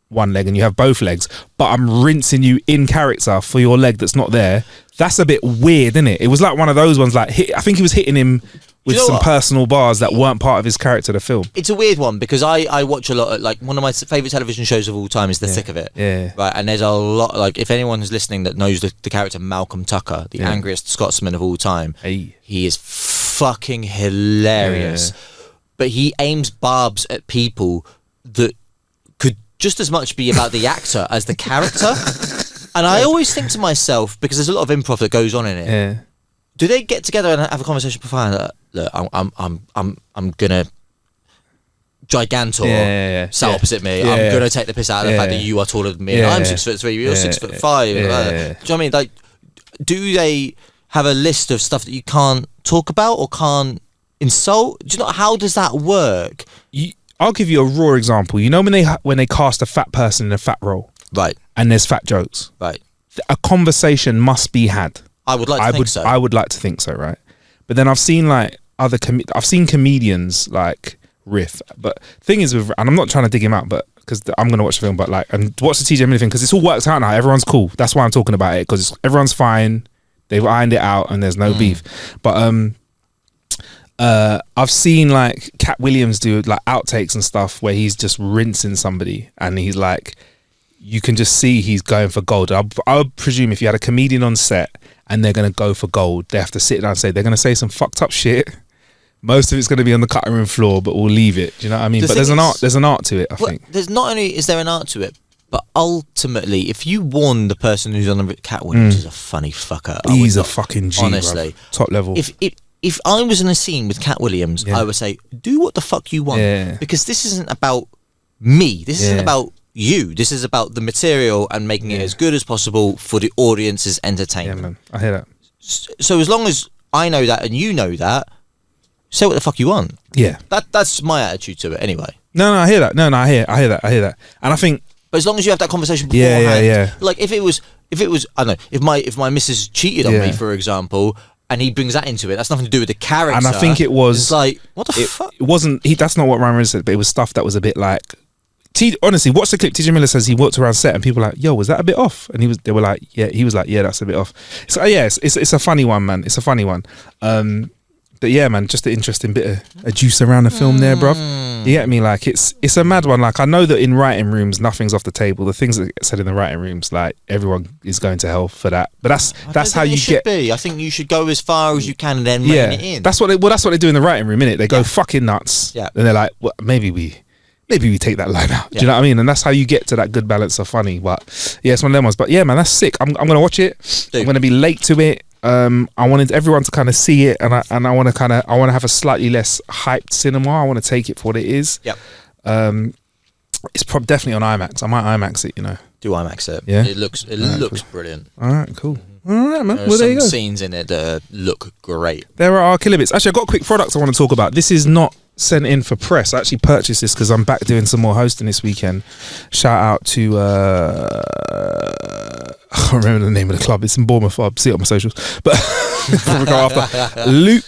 one leg and you have both legs, but I'm rinsing you in character for your leg that's not there, that's a bit weird, isn't it? It was one of those ones, I think he was hitting him with you know some what? personal bars that weren't part of his character, the film. It's a weird one because I watch a lot of, like, one of my favourite television shows of all time is The Thick of It. Yeah. Right, and there's a lot, like, if anyone who's listening that knows the character Malcolm Tucker, the angriest Scotsman of all time, he is fucking hilarious. But he aims barbs at people that could just as much be about the actor as the character. And I always think to myself, because there's a lot of improv that goes on in it, do they get together and have a conversation beforehand? Look, I'm gonna Gigantor sat opposite me. I'm gonna take the piss out of the fact that you are taller than me, and I'm 6'3", you're 6'5". Do you know what I mean? Like, do they have a list of stuff that you can't talk about or can't insult? Do you know, how does that work? I'll give you a raw example. You know when they cast a fat person in a fat role, right? And there's fat jokes, right? A conversation must be had. I would like to think so. I would like to think so, right? But then I've seen like I've seen comedians like riff. But thing is with, and I'm not trying to dig him out, but because I'm gonna watch the film, but like, and watch the TJ Miller thing because it's all worked out now. Everyone's cool. That's why I'm talking about it, because everyone's fine. They've ironed it out and there's no beef. But I've seen like Cat Williams do like outtakes and stuff where he's just rinsing somebody and he's like, you can just see he's going for gold. I would presume if you had a comedian on set and they're going to go for gold, they have to sit down and say, they're going to say some fucked up shit. Most of it's going to be on the cutting room floor, but we'll leave it. Do you know what I mean? But there's an art to it, I think. There's not only is there an art to it, but ultimately, if you warn the person who's on the Cat Williams is a funny fucker. He's a fucking G, honestly. Bruv. Top level. If I was in a scene with Cat Williams, I would say, do what the fuck you want. Because this isn't about me. This isn't about you. This is about the material and making it as good as possible for the audience's entertainment. Yeah, man. I hear that. So as long as I know that and you know that, say what the fuck you want. Yeah. That's my attitude to it anyway. No, I hear that. No, I hear that. And I think, but as long as you have that conversation beforehand, yeah. Like if it was, I don't know, if my missus cheated on me, for example, and he brings that into it, that's nothing to do with the character. And I think it was, it's like, what the fuck? It wasn't. That's not what Ryan Reynolds said, but it was stuff that was a bit like. Honestly, watch the clip. TJ Miller says he walked around set and people were like, "Yo, was that a bit off?" And they were like, "Yeah." He was like, "Yeah, that's a bit off." So it's a funny one, man. It's a funny one. But yeah, man, just an interesting bit of juice around the film there, bruv. You get me? Like it's a mad one. Like I know that in writing rooms, nothing's off the table. The things that get said in the writing rooms, like everyone is going to hell for that. But that's how you get. I think you should go as far as you can and then rein it in. That's what they do in the writing room, innit? They go fucking nuts. Yeah. And they're like, well, maybe we take that line out. Do you know what I mean? And that's how you get to that good balance of funny. But yeah, it's one of them ones. But yeah, man, that's sick. I'm gonna watch it. I'm gonna be late to it. I wanted everyone to kind of see it, and I want to have a slightly less hyped cinema. I want to take it for what it is. Yep. It's definitely on IMAX. I might IMAX it. You know. Do IMAX it? Yeah. It looks brilliant. All right, cool. All right, man. There are Well, there you some go. scenes in it that look great. There are killer bits. Actually, I've got quick products I want to talk about. This is not sent in for press. I actually purchased this because I'm back doing some more hosting this weekend. Shout out to I can't remember the name of the club. It's in Bournemouth. I'll see it on my socials. But probably go after. Loop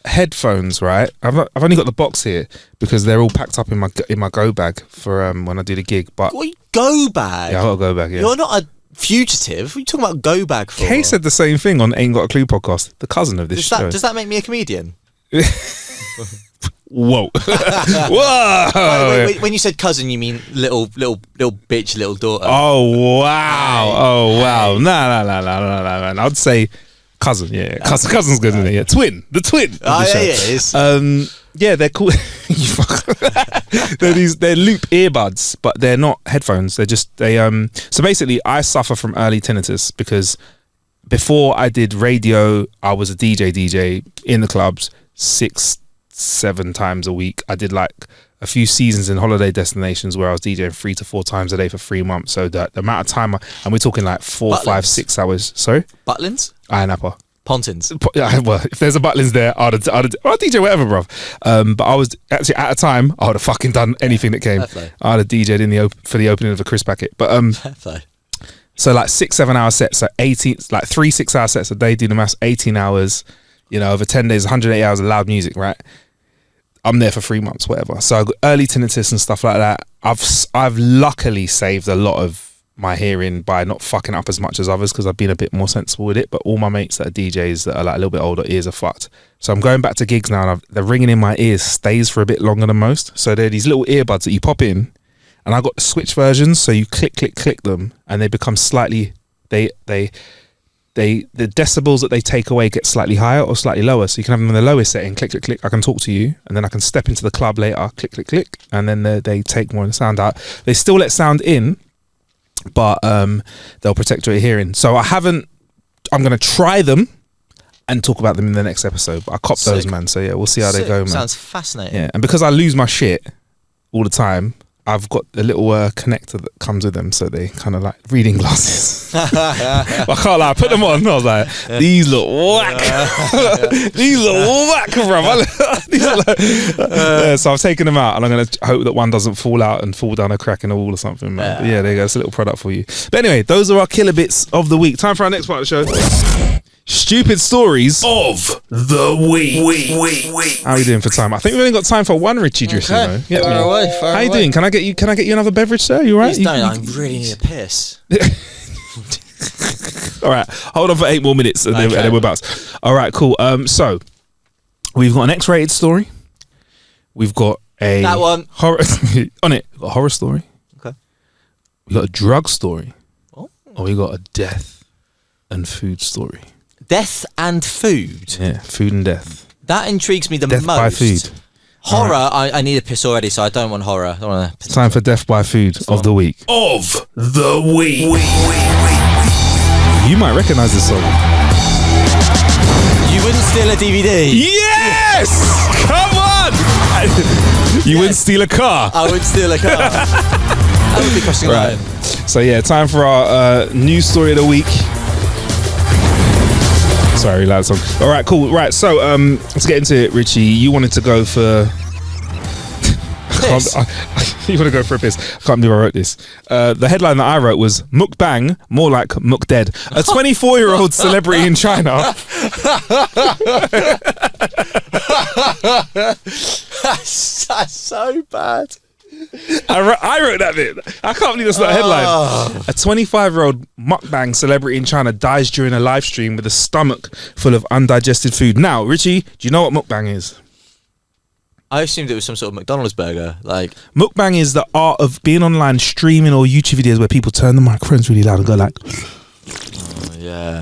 headphones, right? I've only got the box here because they're all packed up in my go bag for when I do the gig. But What, go bag? yeah, I got a go bag. Yeah. You're not a fugitive. What are you talking about go bag for? Kay said the same thing on Ain't Got a Clue podcast. The cousin of this show. Does that make me a comedian? Whoa. Whoa. Wait, when you said cousin, you mean little bitch, little daughter? Oh wow. No. I'd say cousin. Yeah, cousin's good, isn't it? Yeah, the twin. Oh yeah, it is. Yeah, they're cool. You fuck. they're loop earbuds, but they're not headphones. So basically, I suffer from early tinnitus because before I did radio, I was a DJ in the clubs 6-7 times a week. I did like a few seasons in holiday destinations where I was DJing 3 to 4 times a day for 3 months. So the amount of time, and we're talking like 4, 5, 6 hours. Sorry? Butlins? Iron Apple. Pontins. Well, if there's a Butlins there, I'll DJ whatever, bruv. But I was actually at a time, I would have fucking done anything that came. I'd have DJ'd for the opening of a crisp packet. But so like 6-7 hour sets, so 18, like 3 6-hour sets a day, do the maths, 18 hours. You know, over 10 days, 180 hours of loud music, right? I'm there for 3 months, whatever. So I got early tinnitus and stuff like that. I've luckily saved a lot of my hearing by not fucking up as much as others because I've been a bit more sensible with it. But all my mates that are DJs that are like a little bit older, ears are fucked. So I'm going back to gigs now, and the ringing in my ears stays for a bit longer than most. So they're these little earbuds that you pop in, and I got the switch versions. So you click them, and they become slightly the decibels that they take away get slightly higher or slightly lower. So you can have them in the lowest setting, click. I can talk to you, and then I can step into the club later, click, and then they take more of the sound out. They still let sound in, but they'll protect your hearing. So I'm going to try them and talk about them in the next episode. But I copped those, man. So yeah, we'll see how they go, man. Sounds fascinating. Yeah, and because I lose my shit all the time, I've got a little connector that comes with them, so they kind of like reading glasses. I can't lie, I put them on. I was like, these look whack. These look whack, bro. So I've taken them out, and I'm going to hope that one doesn't fall out and fall down a crack in the wall or something, man. But yeah, there you go. It's a little product for you. But anyway, those are our killer bits of the week. Time for our next part of the show. Stupid stories of the week. How are you doing for time? I think we've only got time for one Richiee Driss, you know. Get me. How you doing? Can I get you another beverage, sir? You alright? No, I really need a piss. Alright, hold on for 8 more minutes and then we're about. Alright, cool. So we've got an X-rated story. We've got a that one horror on it. We've got a horror story. Okay. We got a drug story. Oh. Or we got a death and food story. Death and food. Yeah, food and death. That intrigues me the Death most. by food. Horror, right. I need a piss already, so I don't want horror. I don't want to. Time for death by food of the week. Of the week. You might recognise this song. You wouldn't steal a DVD. Yes! Come on! You wouldn't steal a car. I would steal a car. That would be crossing the line. So yeah, time for our news story of the week. Sorry, loud song. All right, cool. Right, so let's get into it, Richiee. You wanted to go for you want to go for a piss. I can't believe I wrote this. The headline that I wrote was Mukbang, more like Mukdead. A 24-year-old celebrity in China. That's so bad. I wrote that bit. I can't believe that's not a headline. A 25-year-old mukbang celebrity in China dies during a live stream with a stomach full of undigested food. Now, Richiee, do you know what mukbang is? I assumed it was some sort of McDonald's burger. Like mukbang is the art of being online streaming or YouTube videos where people turn the microphones really loud and go like. Oh, yeah.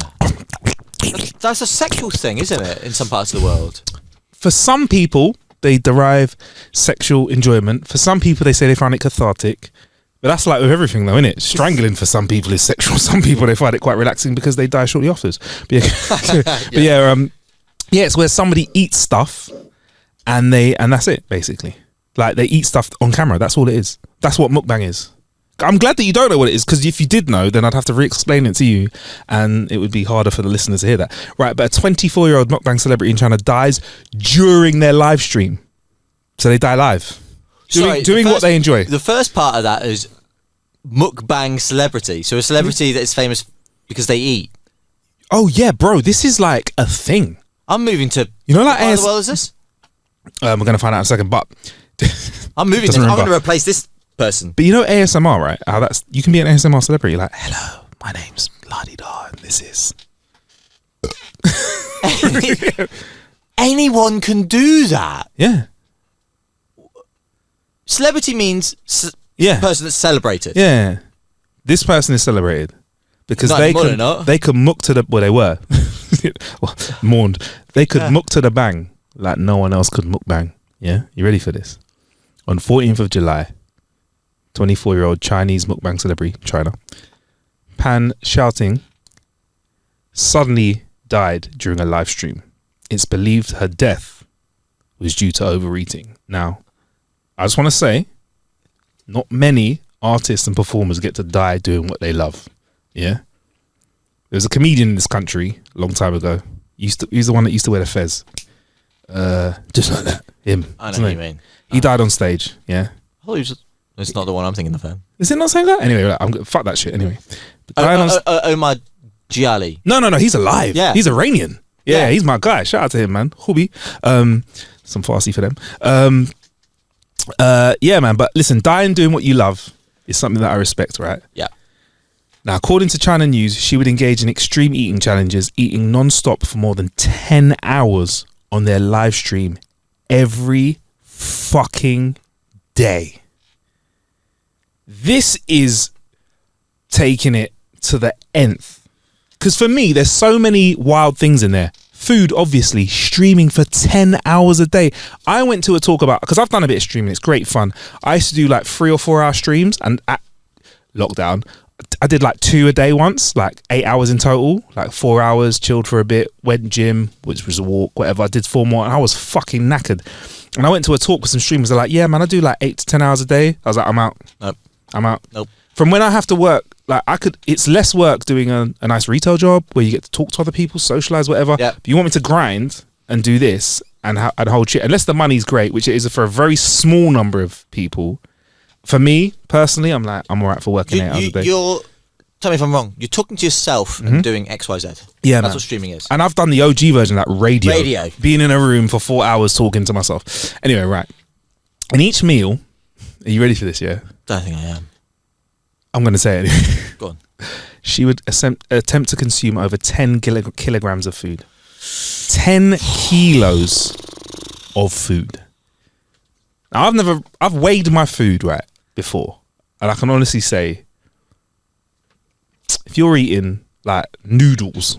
That's a sexual thing, isn't it? In some parts of the world. For some people, they derive sexual enjoyment. For some people, they say they find it cathartic. But that's like with everything, though, isn't it? Strangling for some people is sexual. Some people, they find it quite relaxing because they die shortly afterwards. But yeah, it's where somebody eats stuff and that's it, basically. Like they eat stuff on camera. That's all it is. That's what mukbang is. I'm glad that you don't know what it is, because if you did know, then I'd have to re-explain it to you and it would be harder for the listeners to hear that. Right, but a 24-year-old mukbang celebrity in China dies during their live stream. So they die live. Doing what they enjoy. The first part of that is mukbang celebrity. So a celebrity that is famous because they eat. Oh yeah, bro, this is like a thing. I'm moving to... You know, like what the world is this? We're going to find out in a second, but... I'm moving to... I'm going to replace this person. But you know ASMR, right? How that's... You can be an ASMR celebrity. Like, hello, my name's La-di-da, and this is... Anyone can do that. Yeah. Celebrity means person that's celebrated. Yeah. This person is celebrated because not they could muck to the... Well, they were. Well, mourned. They could muck to the bang like no one else could mukbang. Yeah? You ready for this? On 14th of July, 24-year-old Chinese mukbang celebrity, China, Pan Shouting, suddenly died during a live stream. It's believed her death was due to overeating. Now, I just want to say, not many artists and performers get to die doing what they love. Yeah? There was a comedian in this country a long time ago. He's the one that used to wear the fez. Just like that. Him. I know what you mean. He died on stage. Yeah? It's not the one I'm thinking of then. Is it not saying that? Anyway, fuck that shit. Anyway. Omar Giali. No. He's alive. Yeah. He's Iranian. Yeah, he's my guy. Shout out to him, man. Hobby. Some Farsi for them. Yeah, man. But listen, dying doing what you love is something that I respect, right? Yeah. Now, according to China News, she would engage in extreme eating challenges, eating non-stop for more than 10 hours on their live stream every fucking day. This is taking it to the nth. Because for me, there's so many wild things in there. Food, obviously, streaming for 10 hours a day. I went to a talk about, because I've done a bit of streaming, it's great fun. I used to do like 3 or 4 hour streams, and at lockdown, I did like 2 a day once, like 8 hours in total, like 4 hours, chilled for a bit, went gym, which was a walk, whatever. I did 4 more, and I was fucking knackered. And I went to a talk with some streamers. They're like, yeah, man, I do like 8 to 10 hours a day. I was like, I'm out. Nope. I'm out. Nope. From when I have to work, like it's less work doing a nice retail job where you get to talk to other people, socialize, whatever. Yep. But you want me to grind and do this and hold shit, unless the money's great, which it is for a very small number of people. For me personally, I'm like, I'm all right for working 8 hours a day. Tell me if I'm wrong. You're talking to yourself and doing X, Y, Z. Yeah, that's man. what streaming is. And I've done the OG version, like radio. Being in a room for 4 hours talking to myself. Anyway, right. In each meal, are you ready for this? Yeah. Don't think I am. I'm going to say it. Go on. She would attempt to consume over 10 kilograms of food. 10 kilos of food. Now, I've weighed my food, right, before. And I can honestly say, if you're eating like noodles,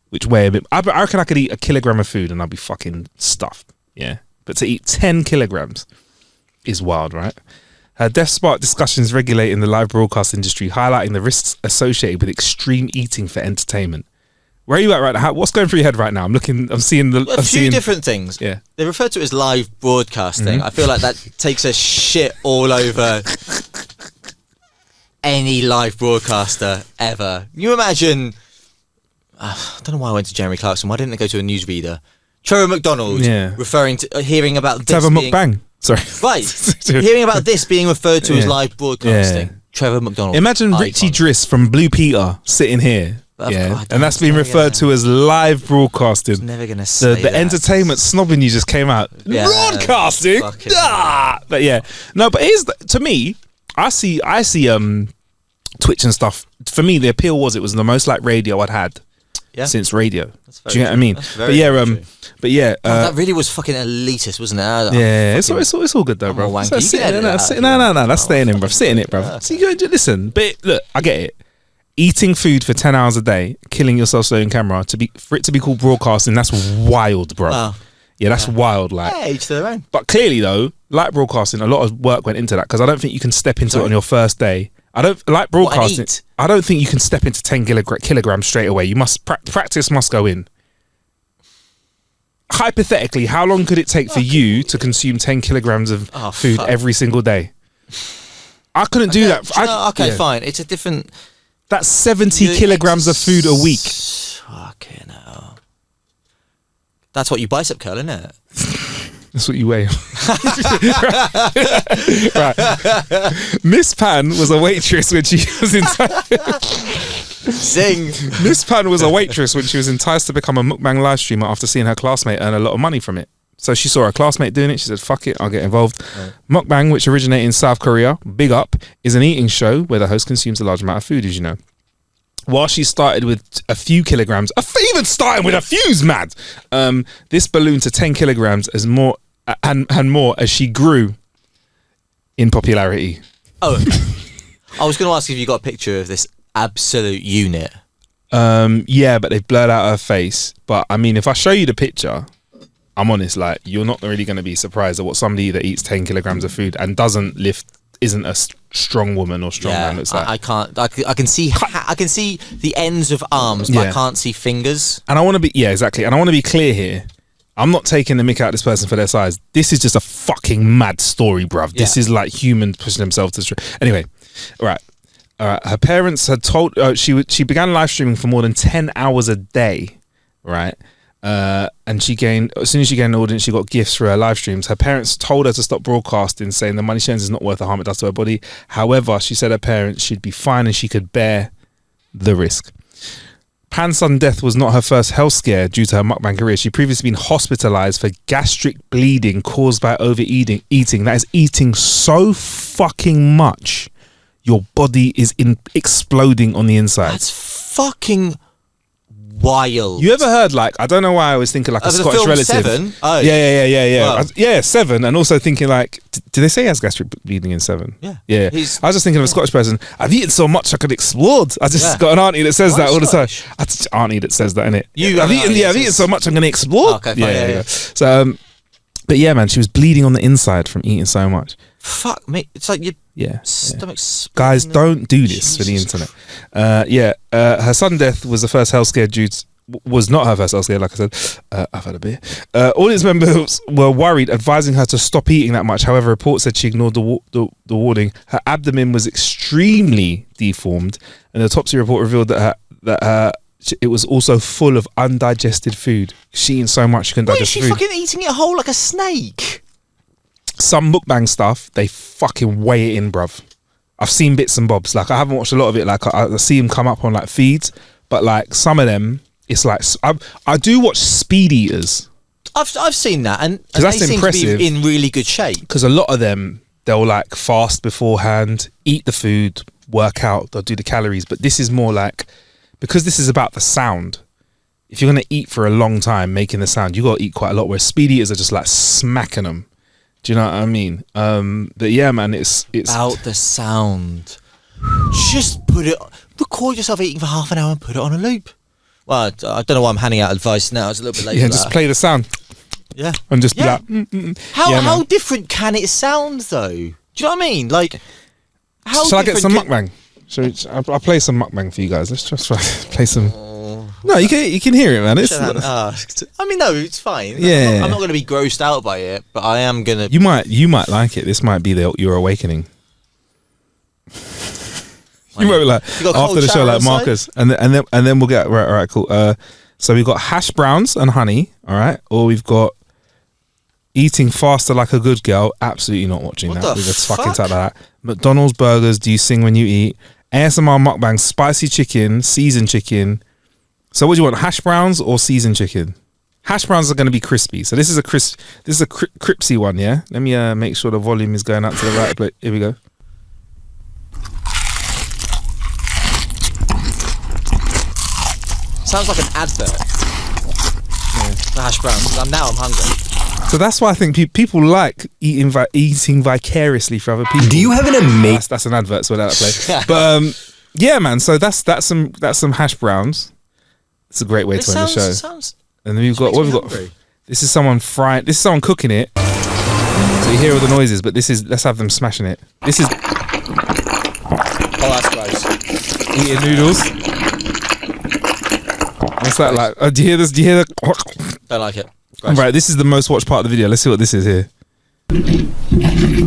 which weigh a bit, I reckon I could eat 1 kilogram of food and I'd be fucking stuffed. Yeah. But to eat 10 kilograms is wild, right? Her death sparked discussions regulating the live broadcast industry, highlighting the risks associated with extreme eating for entertainment. Where are you at right now? What's going through your head right now? I'm seeing a few different things. Yeah. They refer to it as live broadcasting. I feel like that takes a shit all over any live broadcaster ever. You imagine, I don't know why I went to Jeremy Clarkson. Why didn't I go to a newsreader? Trevor McDonald referring to, hearing about this Trevor Mukbang. Sorry. Right. Hearing about this being referred to as live broadcasting. Yeah. Trevor McDonald. Imagine Richiee Driss from Blue Peter sitting here. Yeah. And that's being referred to as live broadcasting. Never going to say the entertainment snobbing you just came out. Yeah. Broadcasting? But yeah. No, but to me, I see Twitch and stuff. For me, the appeal was it was the most like radio I'd had since radio. Do you get what I mean? But yeah, that really was fucking elitist, wasn't it? Yeah, it's all good though, bro. No, that's staying in, bro. Sit in it, bro. See, listen, but look, I get it. Eating food for 10 hours a day, killing yourself slowly on camera, for it to be called broadcasting, that's wild, bro. Wow. Yeah, that's wild. Like, each to their own. But clearly, though, like broadcasting, a lot of work went into that because I don't think you can step into it on your first day. I don't like broadcasting. I don't think you can step into 10 kilograms straight away. You must practice must go in. Hypothetically, how long could it take for you to consume 10 kilograms of food every single day? I couldn't do that. Fine. It's a different. That's 70 kilograms of food a week. Fucking hell. That's what you bicep curl, isn't it? That's what you weigh. Right. Miss Pan was a waitress when she was Zing. Miss Pan was a waitress when she was enticed to become a mukbang live streamer after seeing her classmate earn a lot of money from it. So she saw her classmate doing it. She said, fuck it, I'll get involved. Right. Mukbang, which originated in South Korea, big up, is an eating show where the host consumes a large amount of food, as you know. While she started with a few kilograms, even starting with a few's mad. This ballooned to 10 kilograms as more and more as she grew in popularity. Oh, I was going to ask if you got a picture of this absolute unit. Yeah, but they've blurred out her face. But I mean, if I show you the picture, I'm honest, like you're not really going to be surprised at what somebody that eats 10 kilograms of food and doesn't lift, isn't a strong woman or strong man looks like. I can't. I can see the ends of arms, but I can't see fingers. And I want to be exactly. And I want to be clear here. I'm not taking the mick out of this person for their size. This is just a fucking mad story, bruv. This is like humans pushing themselves to. Anyway, right. Her parents had told she began live streaming for more than 10 hours a day, right? And as soon as she gained an audience, she got gifts for her live streams. Her parents told her to stop broadcasting, saying the money she earns is not worth the harm it does to her body. However, she said her parents she'd be fine and she could bear the risk. Pan's sudden death was not her first health scare due to her mukbang career. She'd previously been hospitalized for gastric bleeding caused by overeating. That is eating so fucking much. your body is exploding on the inside. That's fucking wild. You ever heard, like, I don't know why I was thinking like a the Scottish film relative. 7? Oh. Yeah. Wow. Yeah, 7. And also thinking like, did they say he has gastric bleeding in 7? Yeah. I was just thinking of a Scottish person. I've eaten so much I could explode. I just got an auntie that says Why that all the time. Scottish? I just auntie that says that, innit? I've I've eaten so much I'm gonna explode. Oh, okay, fine, yeah. So, but yeah, man, she was bleeding on the inside from eating so much. Fuck me. It's like your Yeah. stomach's... Guys, don't do this for the internet. Her sudden death was the first health scare was not her first health scare, like I said. I've had a beer. Audience members were worried, advising her to stop eating that much. However, reports said she ignored the warning. Her abdomen was extremely deformed, and the autopsy report revealed that it was also full of undigested food. She eating so much she couldn't digest food. Why is she fucking eating it whole like a snake? Some mukbang stuff, they fucking weigh it in, bruv. I've seen bits and bobs. Like, I haven't watched a lot of it. Like, I see them come up on like feeds, but like some of them, it's like I do watch speed eaters. I've seen that, and that's they impressive. seem to be in really good shape. Because a lot of them, they'll like fast beforehand, eat the food, work out, they'll do the calories. But this is more like, because this is about the sound. If you're gonna eat for a long time, making the sound, you gotta eat quite a lot. Whereas speed eaters are just like smacking them. Do you know what I mean? But yeah, man, it's about the sound. Just record yourself eating for half an hour and put it on a loop. Well, I don't know why I'm handing out advice now. It's a little bit late. Yeah, for just that. play the sound. Yeah, and just be Yeah. like, How different can it sound though? Do you know what I mean? Like, how shall I get some different mukbang? I'll play some mukbang for you guys. Let's just play some. No, you can hear it, man. It's I mean, no, it's fine. Yeah. I'm not going to be grossed out by it, but I am going to. you might like it. This might be your awakening. You might be like after the show, like Marcus, and then we'll get right, cool. So we've got hash browns and honey, all right, or we've got eating faster like a good girl. Absolutely not watching What that. the We just fuck? fucking type that. McDonald's burgers. Do you sing when you eat? ASMR mukbang. Spicy chicken, seasoned chicken. So what do you want? Hash browns or seasoned chicken? Hash browns are going to be crispy. So this is a crispy one. Yeah. Let me make sure the volume is going out to the right place. Here we go. Sounds like an advert. The hash browns. I'm hungry. So that's why I think people like eating vicariously for other people. Do you have an amazing... That's an advert, so that play. But yeah, man. So that's some hash browns. It's a great way to end the show. And then we've got what we've got. This is someone frying. This is someone cooking it. So you hear all the noises, but let's have them smashing it. This is. Oh, that's gross. Eating noodles. What's that like? Do you hear this? Do you hear the? Don't like it. Gross. Right, this is the most watched part of the video. Let's see what this is here.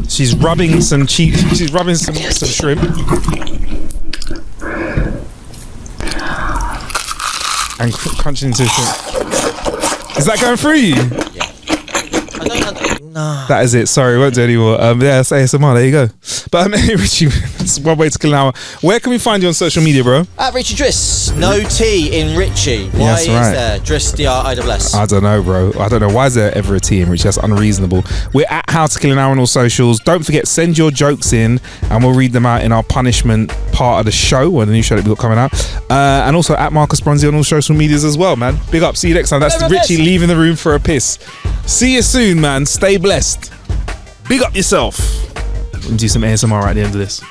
She's rubbing some cheese. She's rubbing some shrimp. And crunching into shrimp. Is that going through you? Yeah. No. That is it. Sorry, won't do anymore. Yeah, that's ASMR. There you go. But Richiee, that's one way to kill an hour. Where can we find you on social media, bro? At Richiee Driss. No T in Richiee. Why Yes, is right. there? Driss, D-R-I-S-S. I don't know, bro. I don't know. Why is there ever a T in Richiee? That's unreasonable. We're at How to Kill an Hour on all socials. Don't forget, send your jokes in and we'll read them out in our punishment part of the show, or the new show that we've got coming out. And also at Marcus Bronzy on all social medias as well, man. Big up. See you next time. That's Richiee leaving the room for a piss. See you soon, man. Stay blessed. Big up yourself. We'll do some ASMR right at the end of this.